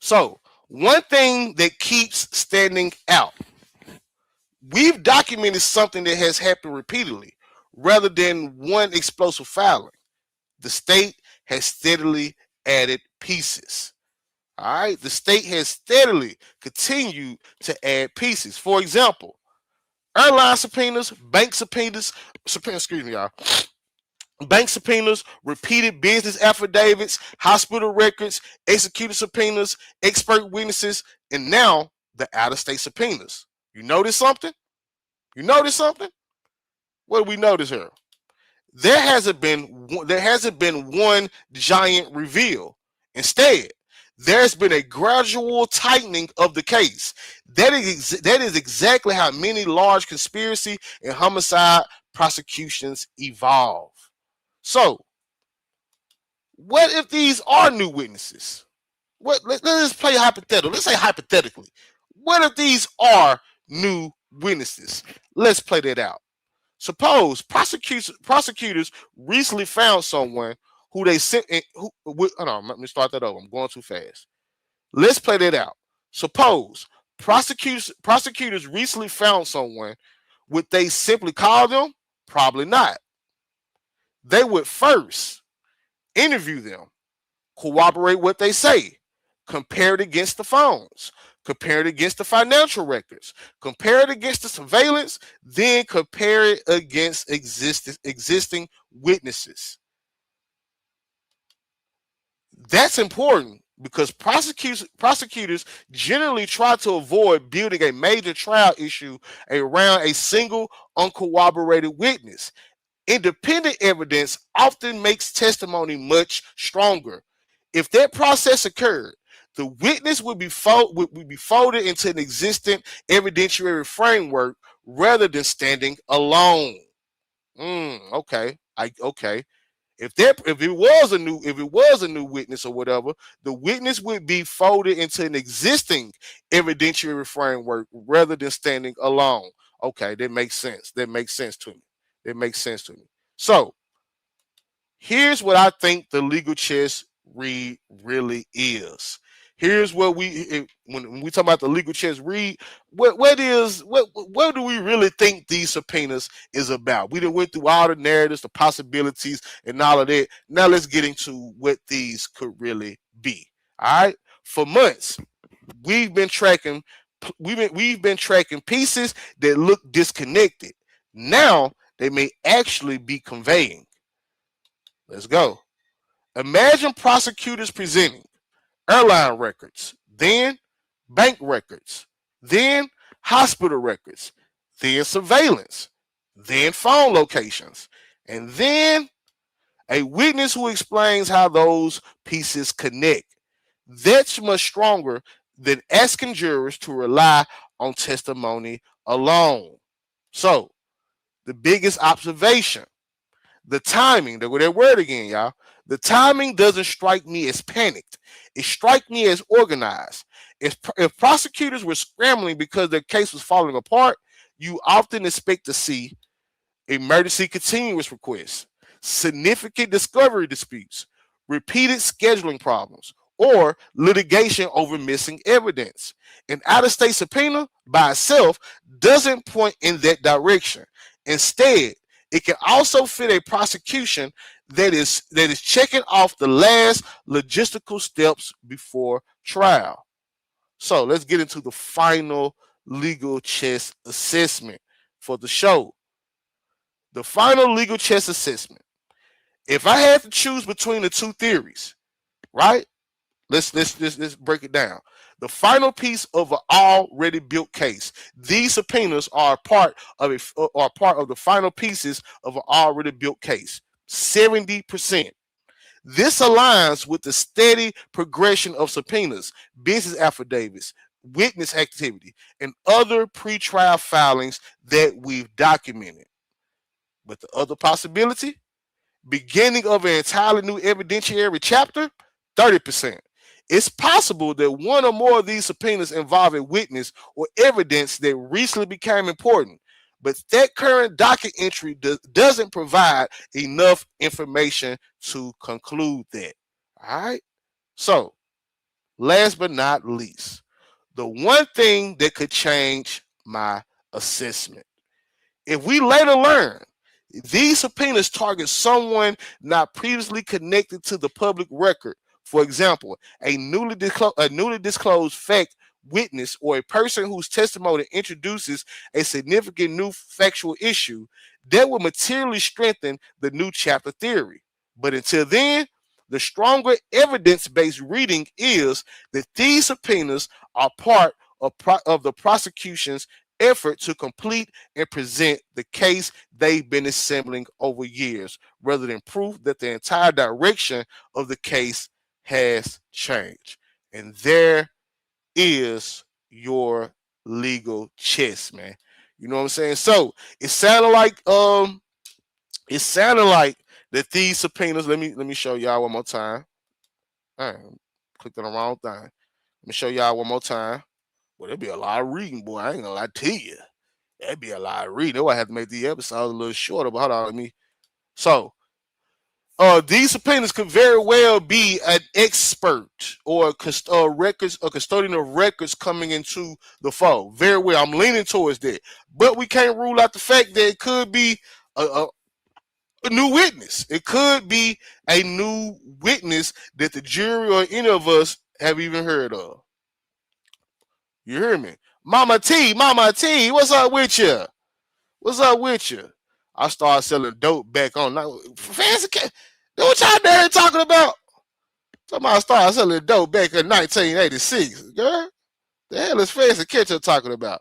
So, one thing that keeps standing out, we've documented something that has happened repeatedly rather than one explosive filing. The state has steadily added pieces. All right, the state has steadily continued to add pieces. For example, airline subpoenas, bank subpoenas, excuse me, y'all. Bank subpoenas, repeated business affidavits, hospital records, executed subpoenas, expert witnesses, and now the out-of-state subpoenas. You notice something? What do we notice here? There hasn't been one giant reveal. Instead, there's been a gradual tightening of the case. That is exactly how many large conspiracy and homicide prosecutions evolve. So, what if these are new witnesses? Let's play hypothetical. Let's say hypothetically. What if these are new witnesses? Let's play that out. Suppose prosecutors recently found someone who they sent. Hold on, let me start that over. I'm going too fast. Let's play that out. Suppose prosecutors recently found someone. Would they simply call them? Probably not. They would first interview them, corroborate what they say, compare it against the phones, compare it against the financial records, compare it against the surveillance, then compare it against existing witnesses. That's important because prosecutors generally try to avoid building a major trial issue around a single uncorroborated witness. Independent evidence often makes testimony much stronger. If that process occurred, the witness would be folded into an existing evidentiary framework rather than standing alone. Okay. Okay. If it was a new witness or whatever, the witness would be folded into an existing evidentiary framework rather than standing alone. Okay, that makes sense. That makes sense to me. That makes sense to me. So here's what I think the legal chess read really is. Here's what when we talk about the legal chess read, what do we really think these subpoenas is about? We done went through all the narratives, the possibilities, and all of that. Now let's get into what these could really be. All right. For months, we've been tracking pieces that look disconnected. Now they may actually be conveying. Let's go. Imagine prosecutors presenting airline records, then bank records, then hospital records, then surveillance, then phone locations, and then a witness who explains how those pieces connect. That's much stronger than asking jurors to rely on testimony alone. So, the biggest observation, the timing, that word again, y'all. The timing doesn't strike me as panicked. It strikes me as organized. If prosecutors were scrambling because their case was falling apart, you often expect to see emergency continuous requests, significant discovery disputes, repeated scheduling problems, or litigation over missing evidence. An out-of-state subpoena by itself doesn't point in that direction. Instead, it can also fit a prosecution that is checking off the last logistical steps before trial. So let's get into the final legal chess assessment for the show. The final legal chess assessment. If I had to choose between the two theories, right? Let's break it down. The final piece of an already built case. These subpoenas are part of the final pieces of an already built case. 70%. This aligns with the steady progression of subpoenas, business affidavits, witness activity, and other pretrial filings that we've documented. But the other possibility, beginning of an entirely new evidentiary chapter, 30%. It's possible that one or more of these subpoenas involve a witness or evidence that recently became important, but that current docket entry doesn't provide enough information to conclude that. All right? So, last but not least, the one thing that could change my assessment. If we later learn these subpoenas target someone not previously connected to the public record, for example, a newly disclosed fact witness or a person whose testimony introduces a significant new factual issue, that will materially strengthen the new chapter theory. But until then, the stronger evidence-based reading is that these subpoenas are part of the prosecution's effort to complete and present the case they've been assembling over years, rather than proof that the entire direction of the case has changed. And there is your legal chess, man. You know what I'm saying? So it sounded like that these subpoenas. Let me show y'all one more time. All right, clicked on the wrong thing. Let me show y'all one more time. Well, there'll be a lot of reading, boy. I ain't gonna lie to you. That'd be a lot of reading. That's why I have to make the episodes a little shorter. But hold on, let me. So, these subpoenas could very well be an expert or a custodian of records coming into the fold. Very well. I'm leaning towards that. But we can't rule out the fact that it could be a new witness. It could be a new witness that the jury or any of us have even heard of. You hear me? Mama T, what's up with you? What's up with you? I started selling dope back on fancy cat. What y'all there talking about? Somebody started selling dope back in 1986. Girl, the hell is fancy ketchup talking about?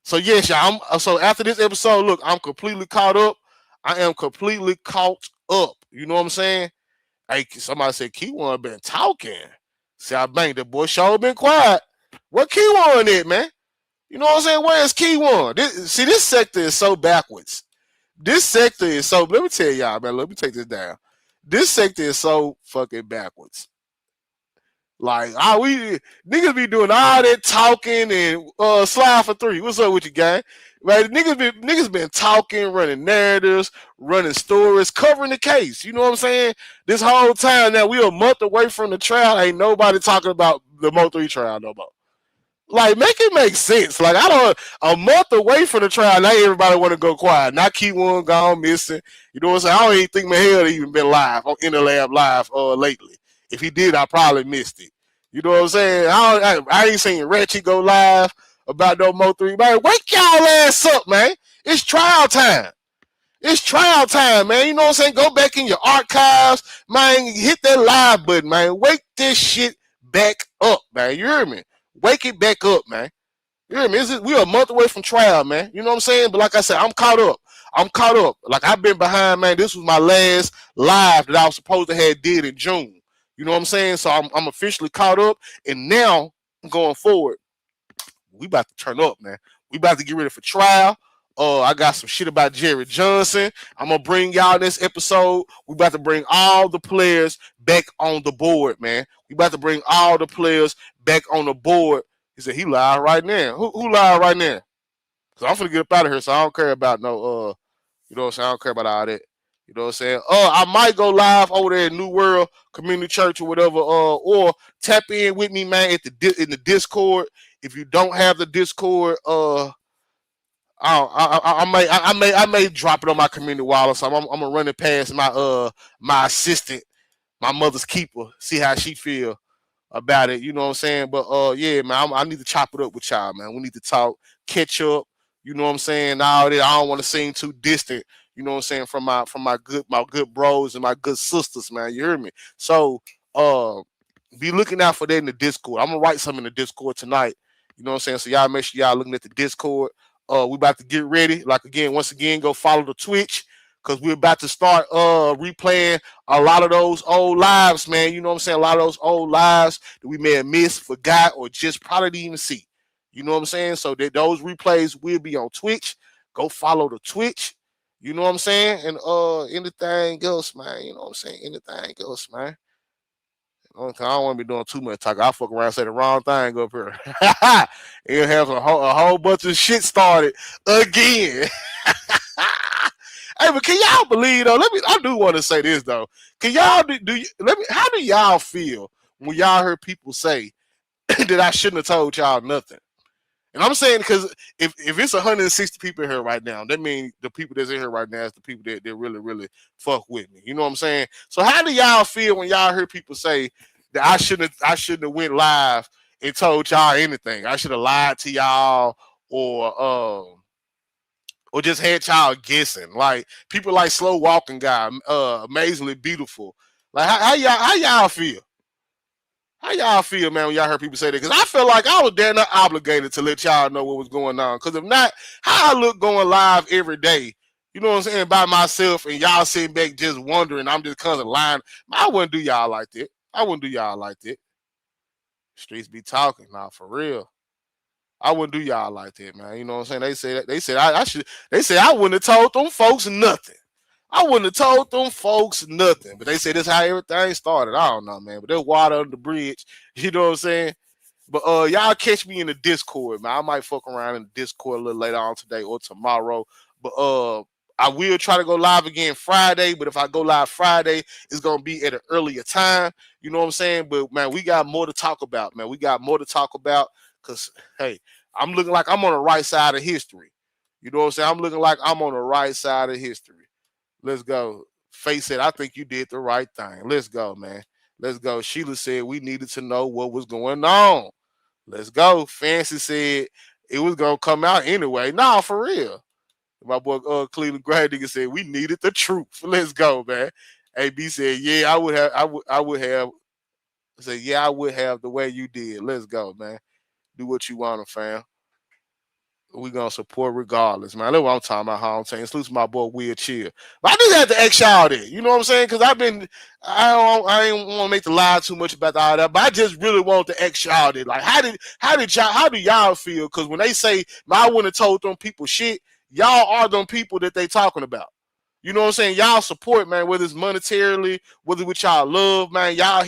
So yes, y'all. So after this episode, look, I'm completely caught up. I am completely caught up. You know what I'm saying? Hey, somebody said Keyone been talking. See, I banged the boy. Show been quiet. What Keyone it, man? You know what I'm saying? Where is Keyone? This sector is so backwards. This sector is so. Let me tell y'all, man. Let me take this down. This sector is so fucking backwards. Like, we niggas be doing all that talking and slide for three. What's up with you, gang? Right? Niggas been talking, running narratives, running stories, covering the case. You know what I'm saying? This whole time now we a month away from the trial. Ain't nobody talking about the MO3 trial no more. Like, make it make sense. Like, I don't, a month away from the trial, now everybody want to go quiet. Not Keyone gone missing. You know what I'm saying? I don't even think Mahel even been live on In the Lab Live lately. If he did, I probably missed it. You know what I'm saying? I ain't seen Ratchet go live about no MO3. Man, wake y'all ass up, man. It's trial time. It's trial time, man. You know what I'm saying? Go back in your archives, man. Hit that live button, man. Wake this shit back up, man. You hear me? Wake it back up, man. You hear me? We're a month away from trial, man. You know what I'm saying? But like I said, I'm caught up. I'm caught up. Like, I've been behind, man. This was my last live that I was supposed to have did in June. You know what I'm saying? So I'm officially caught up. And now, going forward, we about to turn up, man. We about to get ready for trial. I got some shit about Jerry Johnson. I'm gonna bring y'all this episode. We about to bring all the players back on the board, man. We about to bring all the players back on the board. He said he live right now. Who live right now? Cause I'm finna get up out of here, so I don't care about no you know what I'm saying? I don't care about all that. You know what I'm saying? I might go live over there at New World Community Church or whatever, or tap in with me, man, at in the Discord. If you don't have the Discord, I may drop it on my community wall or something. I'm gonna run it past my assistant, my mother's keeper, see how she feel about it. You know what I'm saying? But yeah, man, I need to chop it up with y'all, man. We need to talk, catch up. You know what I'm saying? All that. I don't want to seem too distant. You know what I'm saying? From my good bros and my good sisters, man. You hear me? So be looking out for that in the Discord. I'm gonna write something in the Discord tonight. You know what I'm saying? So y'all make sure y'all looking at the Discord. We about to get ready. Like, once again, go follow the Twitch because we're about to start replaying a lot of those old lives, man. You know what I'm saying? A lot of those old lives that we may have missed, forgot, or just probably didn't even see. You know what I'm saying? So that those replays will be on Twitch. Go follow the Twitch. You know what I'm saying? And anything else, man. You know what I'm saying? Anything else, man. I don't want to be doing too much talk. I'll fuck around and say the wrong thing up here. It'll have a whole bunch of shit started again. Hey, but can y'all believe though? I do want to say this though. Can y'all how do y'all feel when y'all heard people say that I shouldn't have told y'all nothing? And I'm saying because if it's 160 people here right now, that means the people that's in here right now is the people that really, really fuck with me. You know what I'm saying? So how do y'all feel when y'all hear people say that I shouldn't have went live and told y'all anything? I should have lied to y'all or just had y'all guessing. Like people like Slow Walking Guy, Amazingly Beautiful. Like how y'all feel? How y'all feel, man, when y'all heard people say that? Because I feel like I was damn not obligated to let y'all know what was going on. Because if not, how I look going live every day, you know what I'm saying, by myself, and y'all sitting back just wondering, I'm just constantly lying. I wouldn't do y'all like that. I wouldn't do y'all like that. Streets be talking, nah, for real. I wouldn't do y'all like that, man. You know what I'm saying? They said I wouldn't have told them folks nothing. I wouldn't have told them folks nothing. But they say this how everything started. I don't know, man. But there's water under the bridge. You know what I'm saying? But y'all catch me in the Discord, man. I might fuck around in the Discord a little later on today or tomorrow. But I will try to go live again Friday. But if I go live Friday, it's gonna be at an earlier time. You know what I'm saying? But man, we got more to talk about, man. We got more to talk about. Cause hey, I'm looking like I'm on the right side of history. You know what I'm saying? I'm looking like I'm on the right side of history. Let's go. Faith said, I think you did the right thing. Let's go, man. Let's go. Sheila said we needed to know what was going on. Let's go. Fancy said it was gonna come out anyway. Nah, for real. My boy Cleveland Grad nigga said we needed the truth. Let's go, man. AB said, yeah, I would have. I said, yeah, I would have the way you did. Let's go, man. Do what you want, fam. We gonna support regardless, man. That's what I'm talking about. How I'm saying, salute to my boy Will Chill. But I just had to ask y'all that. You know what I'm saying? Because I ain't want to make the lie too much about all that. But I just really want to ask y'all that. Like, how do y'all feel? Because when they say, man, I wouldn't have told them people shit. Y'all are them people that they talking about. You know what I'm saying? Y'all support, man, whether it's monetarily, whether with y'all love, man. Y'all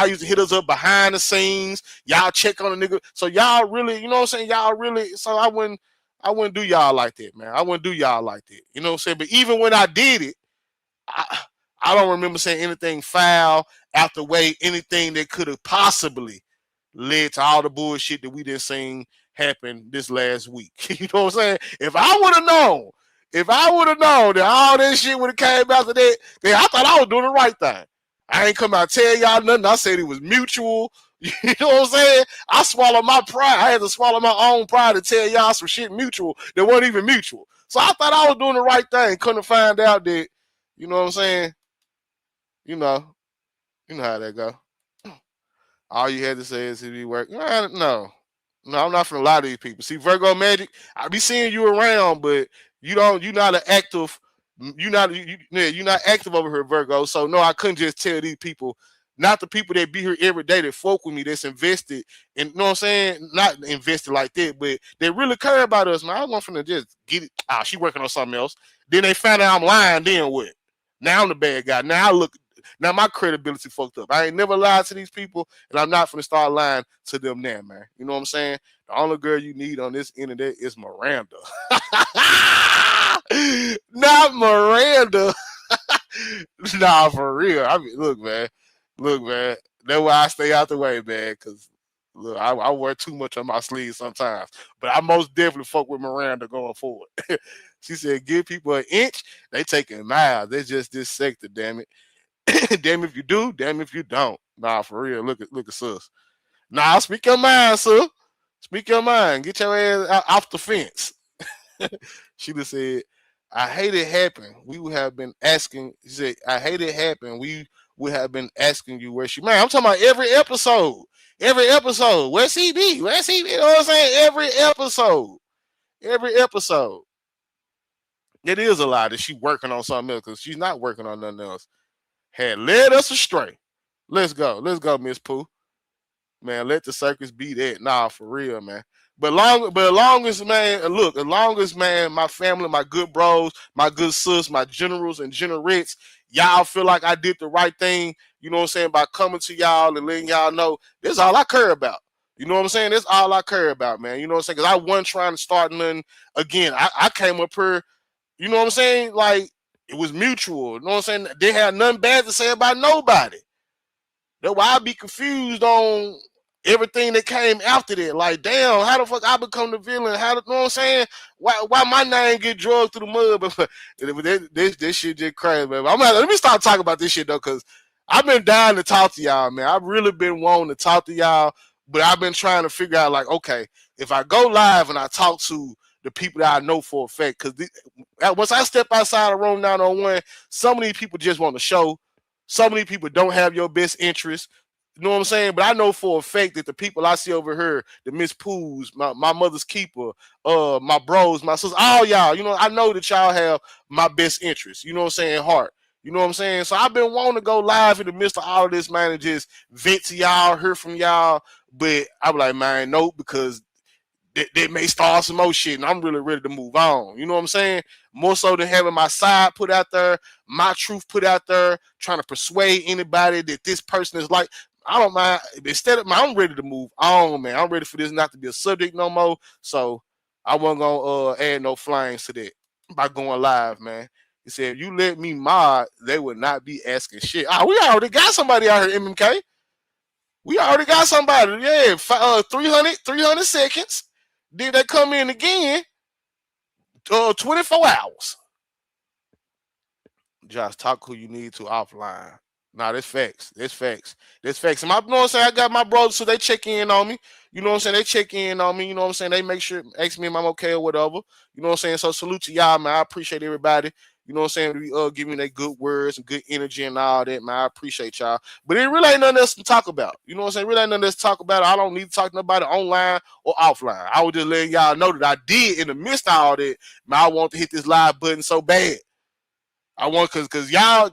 used to hit us up behind the scenes. Y'all check on a nigga. So y'all really, you know what I'm saying? Y'all really, so I wouldn't do y'all like that, man. I wouldn't do y'all like that. You know what I'm saying? But even when I did it, I, I don't remember saying anything foul out the way, anything that could have possibly led to all the bullshit that we didn't seen happen this last week. You know what I'm saying? If I would have known that all this shit would have came after that, then I thought I was doing the right thing. I ain't come out tell y'all nothing. I said it was mutual. You know what I'm saying? I swallowed my pride. I had to swallow my own pride to tell y'all some shit mutual that wasn't even mutual. So I thought I was doing the right thing. Couldn't find out that, you know what I'm saying? You know, you know how that go. All you had to say is it be work. No, I'm not finna lie to these people. See, Virgo Magic, I be seeing you around, but you're not an active. You're not active over here, Virgo. So no, I couldn't just tell these people, not the people that be here every day that folk with me, that's invested, and you know what I'm saying, not invested like that, but they really care about us, man. I want from to just get it. She working on something else. Then they found out I'm lying. Then what? Now I'm the bad guy. Now my credibility fucked up. I ain't never lied to these people, and I'm not finna start lying to them now, man. You know what I'm saying? The only girl you need on this internet is Miranda. Not Miranda. Nah, for real. I mean, look, man. That's why I stay out the way, man. Cause look, I wear too much on my sleeve sometimes, but I most definitely fuck with Miranda going forward. She said, "Give people an inch, they taking miles. They just this sector, damn it." Damn if you do, damn if you don't. Nah, for real. Look at sis. Nah, speak your mind, sir. Speak your mind. Get your ass off the fence. She just said, I hate it happen. We would have been asking. She said, I hate it happen. We would have been asking you where she. Man, I'm talking about every episode. Every episode. Where's he be? Where's he be? You know what I'm saying? Every episode. Every episode. It is a lie that she working on something else because she's not working on nothing else. Had led us astray. Let's go. Let's go, Miss Pooh. Man, let the circus be that. Nah, for real, man. But long as man, look, as long as man, my family, my good bros, my good sis, my generals and generates, y'all feel like I did the right thing, you know what I'm saying, by coming to y'all and letting y'all know this is all I care about. You know what I'm saying? That's all I care about, man. You know what I'm saying? Because I wasn't trying to start nothing again. I came up here, you know what I'm saying? Like, it was mutual. You know what I'm saying? They had nothing bad to say about nobody. That's why I be confused on everything that came after that. Like, damn, how the fuck I become the villain? How the, you know what I'm saying? Why my name get drugged through the mud? But this shit just crazy, man. Let me start talking about this shit though, because I've been dying to talk to y'all, man. I've really been wanting to talk to y'all, but I've been trying to figure out, like, okay, if I go live and I talk to the people that I know for a fact, because once I step outside of room 901, some of these people just want to show. So many people don't have your best interest. You know what I'm saying? But I know for a fact that the people I see over here, the Miss Poohs, my mother's keeper, my bros, my sisters, all y'all, you know, I know that y'all have my best interest, you know what I'm saying, heart. You know what I'm saying? So I've been wanting to go live in the midst of all of this, man, and just vent to y'all, hear from y'all. But I'm like, man, no, because they may start some more shit, and I'm really ready to move on. You know what I'm saying? More so than having my side put out there, my truth put out there, trying to persuade anybody that this person is like, I don't mind. Instead of, I'm ready to move on, man. I'm ready for this not to be a subject no more. So I wasn't gonna add no flames to that by going live, man. He said, if you let me mod, they would not be asking shit. We already got somebody out here, MMK. We already got somebody. Yeah, 300 seconds. Did they come in again? 24 hours. Josh, talk who you need to offline. Nah, that's facts. That's facts. That's facts. And my, you know what I'm saying? I got my brothers, so they check in on me. You know what I'm saying? They check in on me. You know what I'm saying? They make sure, ask me if I'm okay or whatever. You know what I'm saying? So salute to y'all, man. I appreciate everybody. You know what I'm saying? Give me their good words and good energy and all that, man. I appreciate y'all. But it really ain't nothing else to talk about. You know what I'm saying? Really ain't nothing else to talk about. I don't need to talk to nobody online or offline. I was just letting y'all know that I did in the midst of all that, man. I want to hit this live button so bad. I want cause y'all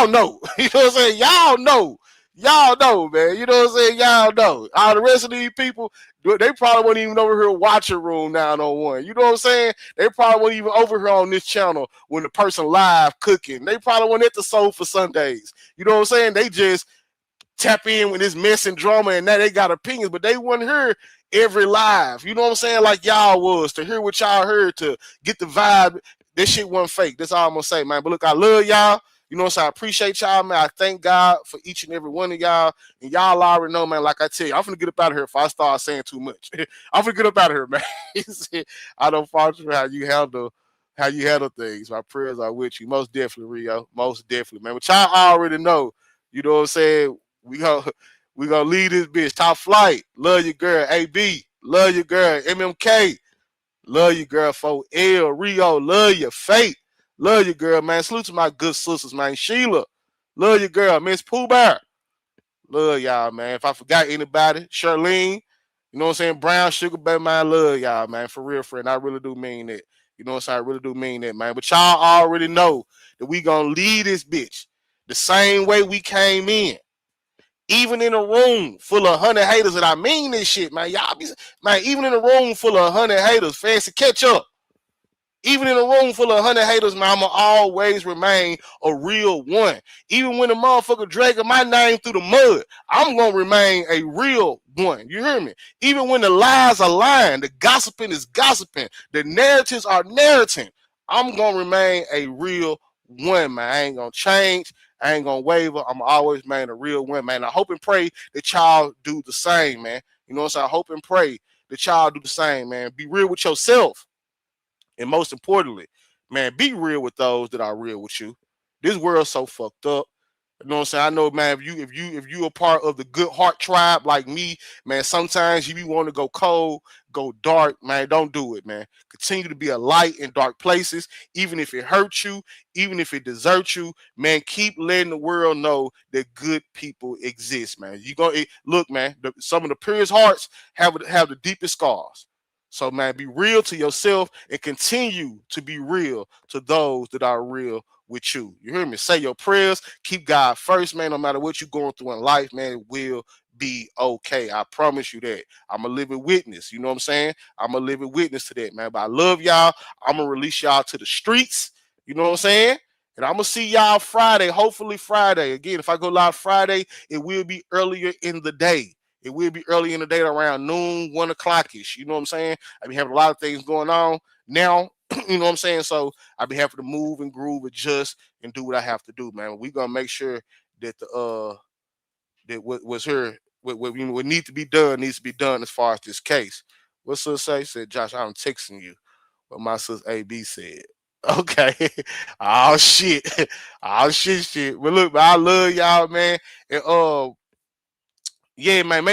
know. You know what I'm saying? Y'all know. Y'all know, man. You know what I'm saying? Y'all know. All the rest of these people, they probably weren't even over here watching Room 901. You know what I'm saying? They probably weren't even over here on this channel when the person live cooking. They probably weren't at the Soul for Sundays. You know what I'm saying? They just tap in with this mess and drama, and now they got opinions, but they wasn't here every live. You know what I'm saying? Like y'all was, to hear what y'all heard, to get the vibe. This shit wasn't fake. That's all I'm gonna say, man. But look, I love y'all. You know what I'm saying? I appreciate y'all, man. I thank God for each and every one of y'all. And y'all already know, man, like I tell you, I'm gonna get up out of here if I start saying too much. I'm gonna get up out of here, man. I don't fault you how you handle things. My prayers are with you. Most definitely, Rio. Most definitely, man. But y'all already know, you know what I'm saying? We gonna leave this bitch. Top flight. Love you, girl. AB. Love you, girl. MMK. Love you, girl. 4L. Rio. Love you. Fate. Love you, girl, man. Salute to my good sisters, man. Sheila. Love you, girl. Miss Pooh Bear. Love y'all, man. If I forgot anybody, Charlene. You know what I'm saying? Brown Sugar Baby, man. Love y'all, man. For real, friend. I really do mean that. You know what I'm saying? I really do mean that, man. But y'all already know that we gonna leave this bitch the same way we came in. Even in a room full of 100 haters, and I mean this shit, man. Y'all be, man, even in a room full of 100 haters, fancy catch up. Even in a room full of 100 haters, man, I'ma always remain a real one. Even when the motherfucker dragging my name through the mud, I'm gonna remain a real one. You hear me? Even when the lies are lying, the gossiping is gossiping, the narratives are narrating, I'm gonna remain a real one, man. I ain't gonna change. I ain't gonna waver. I'm always remain a real one, man. I hope and pray that y'all do the same, man. You know what I'm saying? I hope and pray that y'all do the same, man. Be real with yourself. And most importantly, man, be real with those that are real with you. This world's so fucked up. You know what I'm saying? I know, man, if you a part of the good heart tribe like me, man, sometimes you be wanting to go cold, go dark, man. Don't do it, man. Continue to be a light in dark places, even if it hurts you, even if it deserts you, man. Keep letting the world know that good people exist, man. You go look, man. Some of the purest hearts have the deepest scars. So, man, be real to yourself and continue to be real to those that are real with you. You hear me? Say your prayers. Keep God first, man. No matter what you're going through in life, man, it will be okay. I promise you that. I'm a living witness. You know what I'm saying? I'm a living witness to that, man. But I love y'all. I'm going to release y'all to the streets. You know what I'm saying? And I'm going to see y'all Friday, hopefully Friday. Again, if I go live Friday, it will be earlier in the day. It will be early in the day around noon, 1 o'clock-ish. You know what I'm saying? I be having a lot of things going on now. You know what I'm saying? So I be having to move and groove, adjust, and do what I have to do, man. We gonna make sure that that what was here, what need to be done needs to be done as far as this case. What sis say? Said Josh, I'm texting you. What my sis AB said. Okay. Oh shit. Oh shit. But look, man, I love y'all, man. And yeah, man.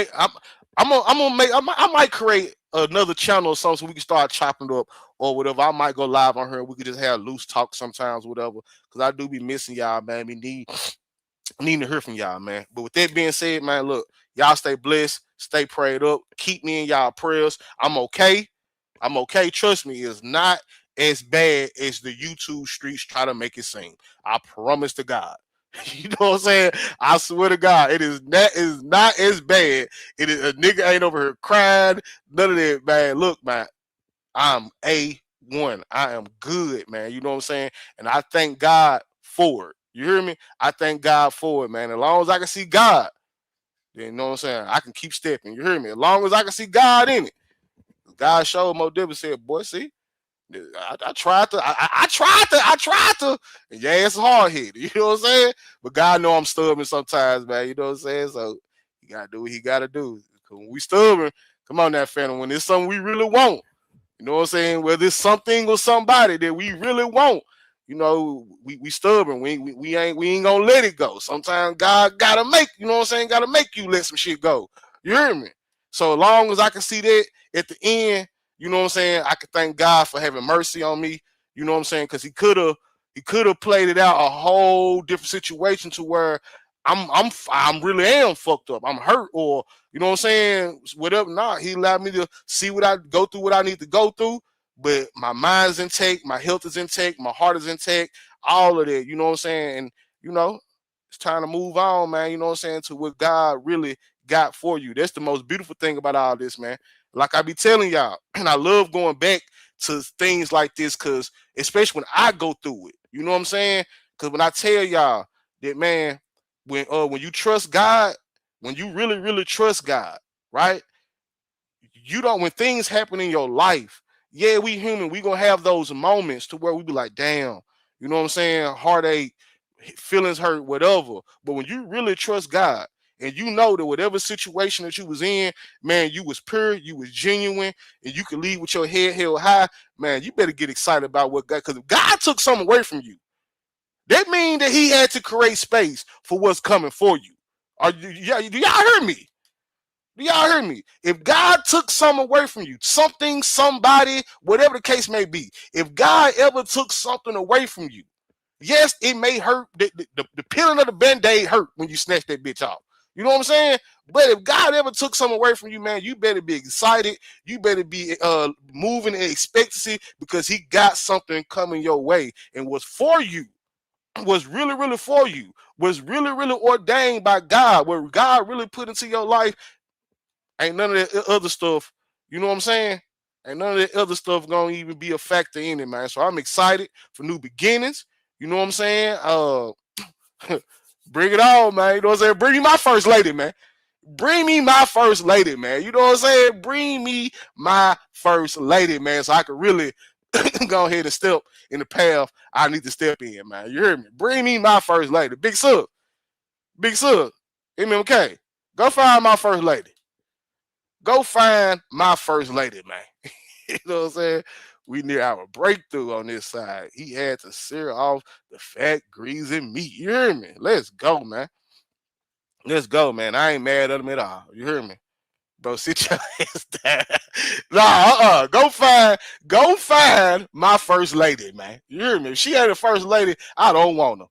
I'm gonna make. I might create another channel or something so we can start chopping it up or whatever. I might go live on here. We could just have loose talk sometimes, whatever. Because I do be missing y'all, man. We need to hear from y'all, man. But with that being said, man, look, y'all stay blessed, stay prayed up, keep me in y'all prayers. I'm okay. I'm okay. Trust me, it's not as bad as the YouTube streets try to make it seem. I promise to God. You know what I'm saying? I swear to God, it is not as bad. It is a nigga ain't over here crying. None of that, man. Look, man, I'm A1. I am good, man. You know what I'm saying? And I thank God for it. You hear me? I thank God for it, man. As long as I can see God, then, you know what I'm saying? I can keep stepping. You hear me? As long as I can see God in it. God showed Mo Dibble said, boy, see, I tried to, I tried to. And yeah, it's hard hit. You know what I'm saying? But God know I'm stubborn sometimes, man. You know what I'm saying? So you gotta do what he gotta do. Cause when we stubborn, come on now, family. When it's something we really want, you know what I'm saying? Whether it's something or somebody that we really want, you know, we stubborn. We ain't gonna let it go. Sometimes God gotta make, you know what I'm saying, gotta make you let some shit go. You hear me? So as long as I can see that at the end, you know what I'm saying, I can thank God for having mercy on me. You know what I'm saying? Because he could have played it out a whole different situation to where I'm really am fucked up. I'm hurt, or you know what I'm saying, whatever. Nah, he allowed me to see what I go through, what I need to go through. But my mind's intact, my health is intact, my heart is intact, all of that. You know what I'm saying? And you know, it's time to move on, man. You know what I'm saying, to what God really got for you. That's the most beautiful thing about all this, man. Like I be telling y'all, and I love going back to things like this, because especially when I go through it, you know what I'm saying? Because when I tell y'all that, man, when you trust God, when you really, really trust God, right? You don't, when things happen in your life, yeah, we human, we gonna have those moments to where we be like, damn, you know what I'm saying, heartache, feelings hurt, whatever. But when you really trust God, and you know that whatever situation that you was in, man, you was pure, you was genuine, and you could leave with your head held high, man, you better get excited about what God, because if God took something away from you, that means that he had to create space for what's coming for you. Do y'all hear me? Do y'all hear me? If God took something away from you, something, somebody, whatever the case may be, if God ever took something away from you, yes, it may hurt. The peeling of the band-aid hurt when you snatch that bitch off. You know what I'm saying? But if God ever took something away from you, man, you better be excited. You better be moving in expectancy, because he got something coming your way and was for you, was really, really for you, was really, really ordained by God, what God really put into your life. Ain't none of that other stuff, you know what I'm saying? Ain't none of that other stuff gonna even be a factor in it, man. So I'm excited for new beginnings. You know what I'm saying? Bring it on, man. You know what I'm saying? Bring me my first lady, man. Bring me my first lady, man. You know what I'm saying? Bring me my first lady, man, so I can really go ahead and step in the path I need to step in, man. You hear me? Bring me my first lady. Big Sub. Big Sub. MMK. Go find my first lady. Go find my first lady, man. You know what I'm saying? We near our breakthrough on this side. He had to sear off the fat, greasy meat. You hear me? Let's go, man. Let's go, man. I ain't mad at him at all. You hear me? Bro, sit your ass down. Nah, go find my first lady, man. You hear me? If she ain't a first lady, I don't want her.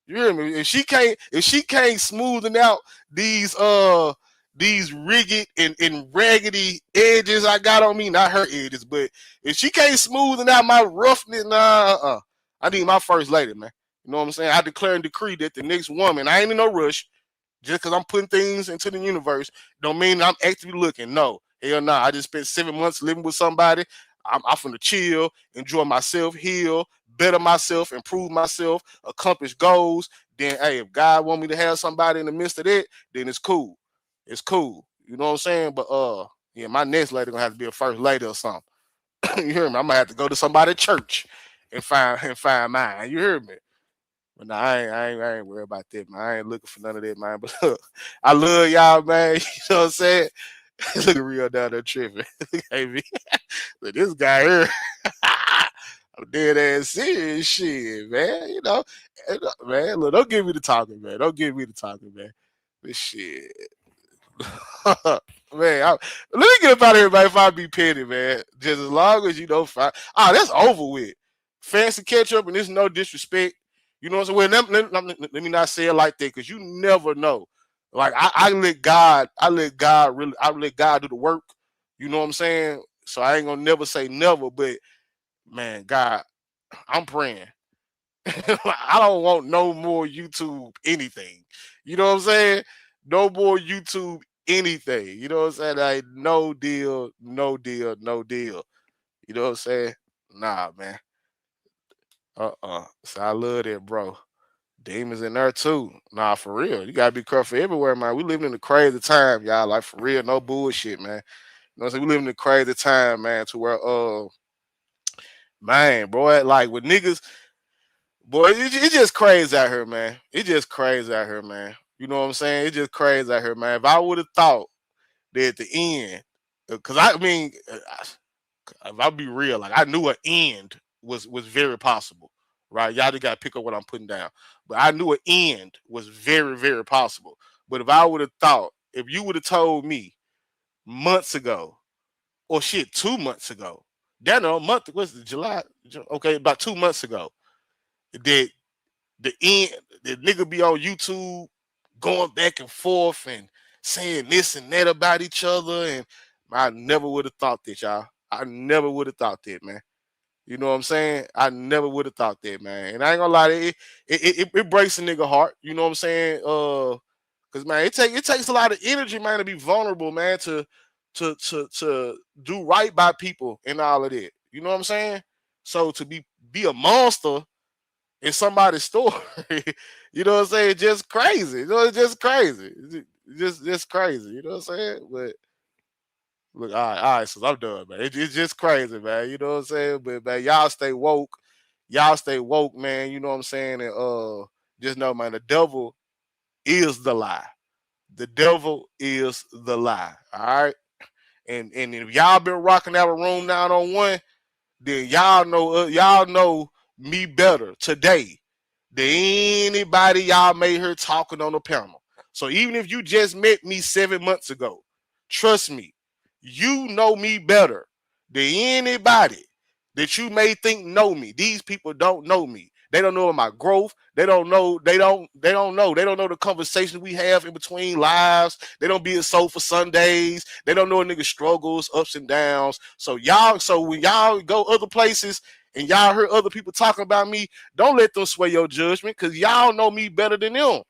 You hear me? If she can't smoothen out these rigged and raggedy edges I got on me, not her edges, but if she can't smoothen out my roughness, nah, I need my first lady, man. You know what I'm saying? I declare and decree that the next woman, I ain't in no rush. Just because I'm putting things into the universe don't mean I'm actively looking. No, hell no. I just spent 7 months living with somebody. I'm finna chill, enjoy myself, heal, better myself, improve myself, accomplish goals. Then, hey, if God want me to have somebody in the midst of that, then it's cool. It's cool. You know what I'm saying? But yeah, my next lady gonna have to be a first lady or something. You hear me? I'm gonna have to go to somebody's church and find mine. You hear me? But nah, I ain't worried about that, man. I ain't looking for none of that, man. But look, I love y'all, man. You know what I'm saying? Look at real down there tripping. Hey, me. Look, this guy here. I'm dead ass serious shit, man. You know, man. Look, don't give me the talking, man. Don't give me the talking, man. This shit. Man, let me get up out of here, man, if I be petty, man. Just as long as you don't find. That's over with. Fancy ketchup, and there's no disrespect. You know what I'm saying? Well, let me not say it like that, because you never know. Like I let God do the work. You know what I'm saying? So I ain't gonna never say never, but man, God, I'm praying. I don't want no more YouTube anything. You know what I'm saying? No more YouTube anything. You know what I'm saying? Like no deal, no deal, no deal. You know what I'm saying? Nah, man. So I love that, bro. Demons in there too. Nah, for real. You gotta be careful everywhere, man. We living in a crazy time, y'all. Like for real, no bullshit, man. You know what I'm saying? We living in a crazy time, man, to where man, bro, like with niggas. Boy, it's just crazy out here, man. It's just crazy out here, man. You know what I'm saying? It's just crazy out here, man. If I would have thought that at the end, because I mean, if I be real, like I knew an end was very possible, right? Y'all just got to pick up what I'm putting down. But I knew an end was very, very possible. But if I would have thought, if you would have told me months ago, or shit, 2 months ago, down a month, what's it, July? Okay, about 2 months ago, that the end, the nigga be on YouTube going back and forth and saying this and that about each other, and I never would have thought that, y'all. I never would have thought that, man. You know what I'm saying? I never would have thought that, man. And I ain't gonna lie, it breaks a nigga heart. You know what I'm saying? Cause man, it takes a lot of energy, man, to be vulnerable, man, to do right by people and all of that. You know what I'm saying? So to be a monster in somebody's story, you know what I'm saying? Just crazy. You know, it's just crazy. Just crazy. You know what I'm saying? But look, all right, so I'm done, man. It's just crazy, man. You know what I'm saying? But man, y'all stay woke. Y'all stay woke, man. You know what I'm saying? And just know, man, the devil is the lie. The devil is the lie. All right. And if y'all been rocking out a room 901, then y'all know me better today than anybody y'all made her talking on the panel. So even if you just met me 7 months ago, trust me, you know me better than anybody that you may think know me. These people don't know me. They don't know my growth. They don't know. They don't know. They don't know the conversations we have in between lives. They don't be at Sofa Sundays. They don't know a nigga struggles, ups and downs. So when y'all go other places and y'all hear other people talking about me, don't let them sway your judgment, because y'all know me better than them.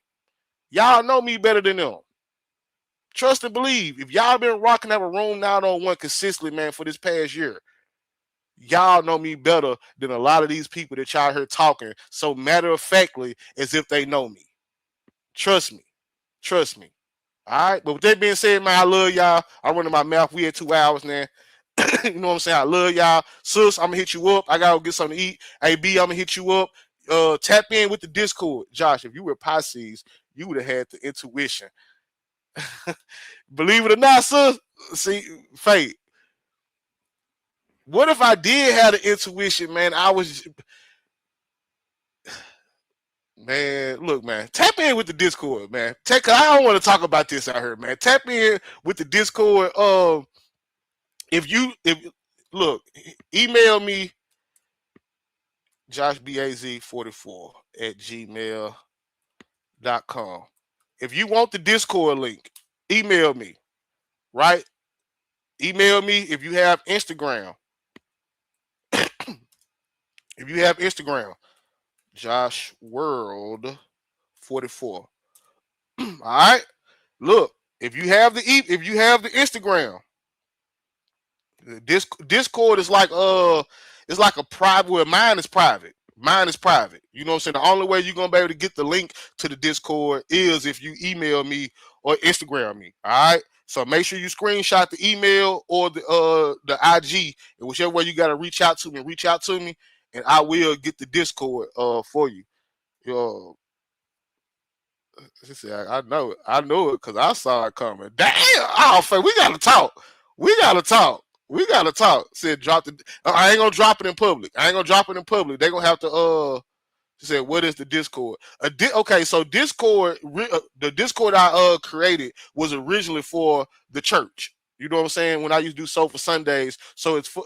Y'all know me better than them. Trust and believe. If y'all been rocking out a room 901 consistently, man, for this past year, y'all know me better than a lot of these people that y'all heard talking so matter of factly as if they know me. Trust me. Trust me. All right. But with that being said, man, I love y'all. I'm running my mouth. We had 2 hours now. You know what I'm saying? I love y'all. Sus, I'm gonna hit you up. I gotta get something to eat. Hey B, I'm gonna hit you up. Tap in with the Discord. Josh, if you were Pisces, you would have had the intuition. Believe it or not, sis. See, Fate. What if I did have the intuition, man? Man, look, man. Tap in with the Discord, man. I don't want to talk about this out here, man. Tap in with the Discord. If look, email me joshbaz44@gmail.com. If you want the Discord link, email me, right? Email me if you have Instagram. If you have Instagram, Josh World 44. All right. Look, if you have the Instagram, Discord is like it's like a private. Well, mine is private. Mine is private. You know what I'm saying? The only way you're gonna be able to get the link to the Discord is if you email me or Instagram me. All right. So make sure you screenshot the email or the IG, and whichever way you gotta reach out to me, and I will get the Discord for you. Yo, she said, I know it because I saw it coming. Damn, oh, we gotta talk. We gotta talk. We gotta talk. Said drop the. I ain't gonna drop it in public. They gonna have to. She said, "What is the Discord?" Okay, so Discord, the Discord I created was originally for the church. You know what I'm saying? When I used to do Sofa Sundays, so it's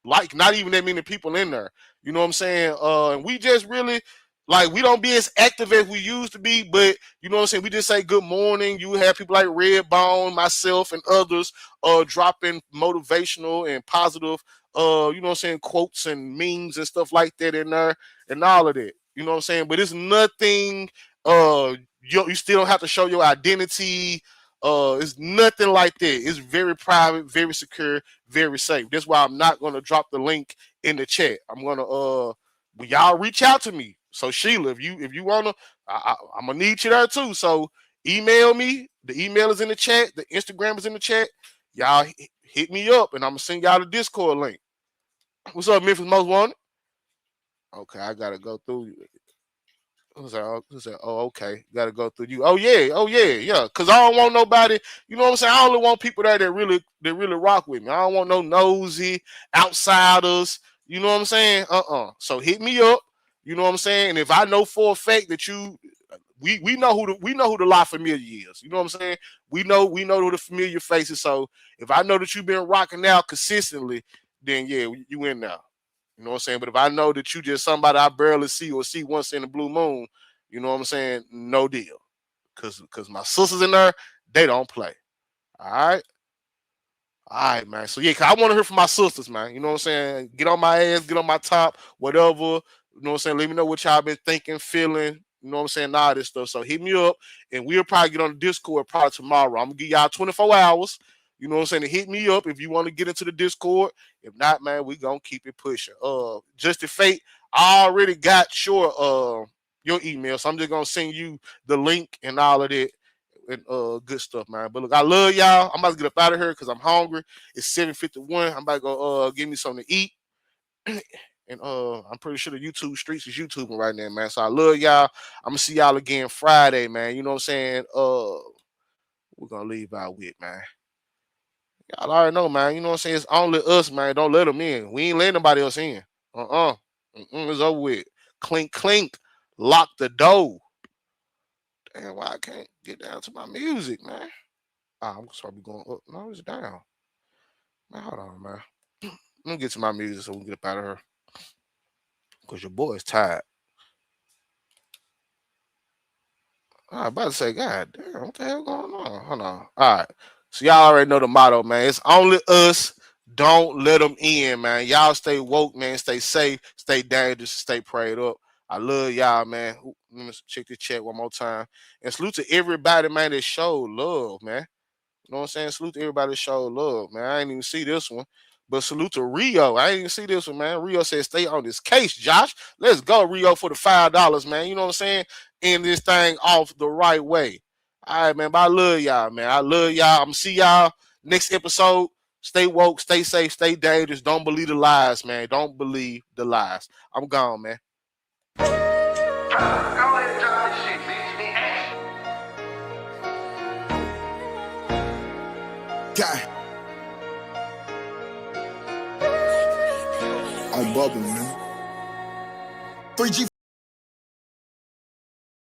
like not even that many people in there. You know what I'm saying? And we just really like we don't be as active as we used to be, but you know what I'm saying? We just say good morning. You have people like Redbone, myself, and others dropping motivational and positive you know what I'm saying, quotes and memes and stuff like that in there and all of that. You know what I'm saying? But it's nothing you still don't have to show your identity. It's nothing like that. It's very private, very secure, very safe. That's why I'm not gonna drop the link in the chat. I'm gonna y'all reach out to me. So Sheila, if you wanna, I'm gonna need you there too. So email me. The email is in the chat. The Instagram is in the chat. Y'all hit me up, and I'm gonna send y'all the Discord link. What's up, Memphis Most Wanted? Okay, I gotta go through. Who's that? Oh, okay. Gotta go through you. Oh yeah. Cause I don't want nobody, you know what I'm saying? I only want people there that really rock with me. I don't want no nosy outsiders. You know what I'm saying? So hit me up. You know what I'm saying? And if I know for a fact that we know who the La Familia is. You know what I'm saying? We know who the familiar faces. So if I know that you've been rocking out consistently, then yeah, you in now. You know what I'm saying? But if I know that you just somebody I barely see or see once in the blue moon, you know what I'm saying? No deal. Cause my sisters in there, they don't play. All right. All right, man. So yeah, cause I want to hear from my sisters, man. You know what I'm saying? Get on my ass, get on my top, whatever. You know what I'm saying? Let me know what y'all been thinking, feeling. You know what I'm saying? All this stuff. So hit me up, and we'll probably get on the Discord probably tomorrow. I'm gonna give y'all 24 hours. You know what I'm saying? To hit me up if you want to get into the Discord. If not, man, we gonna keep it pushing. Just the fate. I already got your email, so I'm just gonna send you the link and all of that and good stuff, man. But look, I love y'all. I'm about to get up out of here because I'm hungry. It's 7:51. I'm about to go give me something to eat. And I'm pretty sure the YouTube streets is YouTubing right now, man. So I love y'all. I'm gonna see y'all again Friday, man. You know what I'm saying? We're gonna leave out with, man. Y'all already know, man. You know what I'm saying? It's only us, man. Don't let them in. We ain't letting nobody else in. It's over with. Clink, clink. Lock the door. Damn, why I can't get down to my music, man? I'm probably going up. No, it's down. Man, hold on, man. Let me get to my music so we can get up out of here. Because your boy is tired. I was about to say, God damn, what the hell going on? Hold on. All right. So y'all already know the motto, man. It's only us. Don't let them in, man. Y'all stay woke, man. Stay safe. Stay dangerous. Stay prayed up. I love y'all, man. Let me check this chat one more time. And salute to everybody, man, that showed love, man. You know what I'm saying? Salute to everybody that showed love, man. I ain't even see this one. But salute to Rio. I ain't even see this one, man. Rio said, stay on this case, Josh. Let's go, Rio, for the $5, man. You know what I'm saying? End this thing off the right way. All right, man. But I love y'all, man. I love y'all. I'm going to see y'all next episode. Stay woke, stay safe, stay dangerous. Don't believe the lies, man. Don't believe the lies. I'm gone, man. Go ahead and drop this shit, bitch. God. On bubble, man. 3G.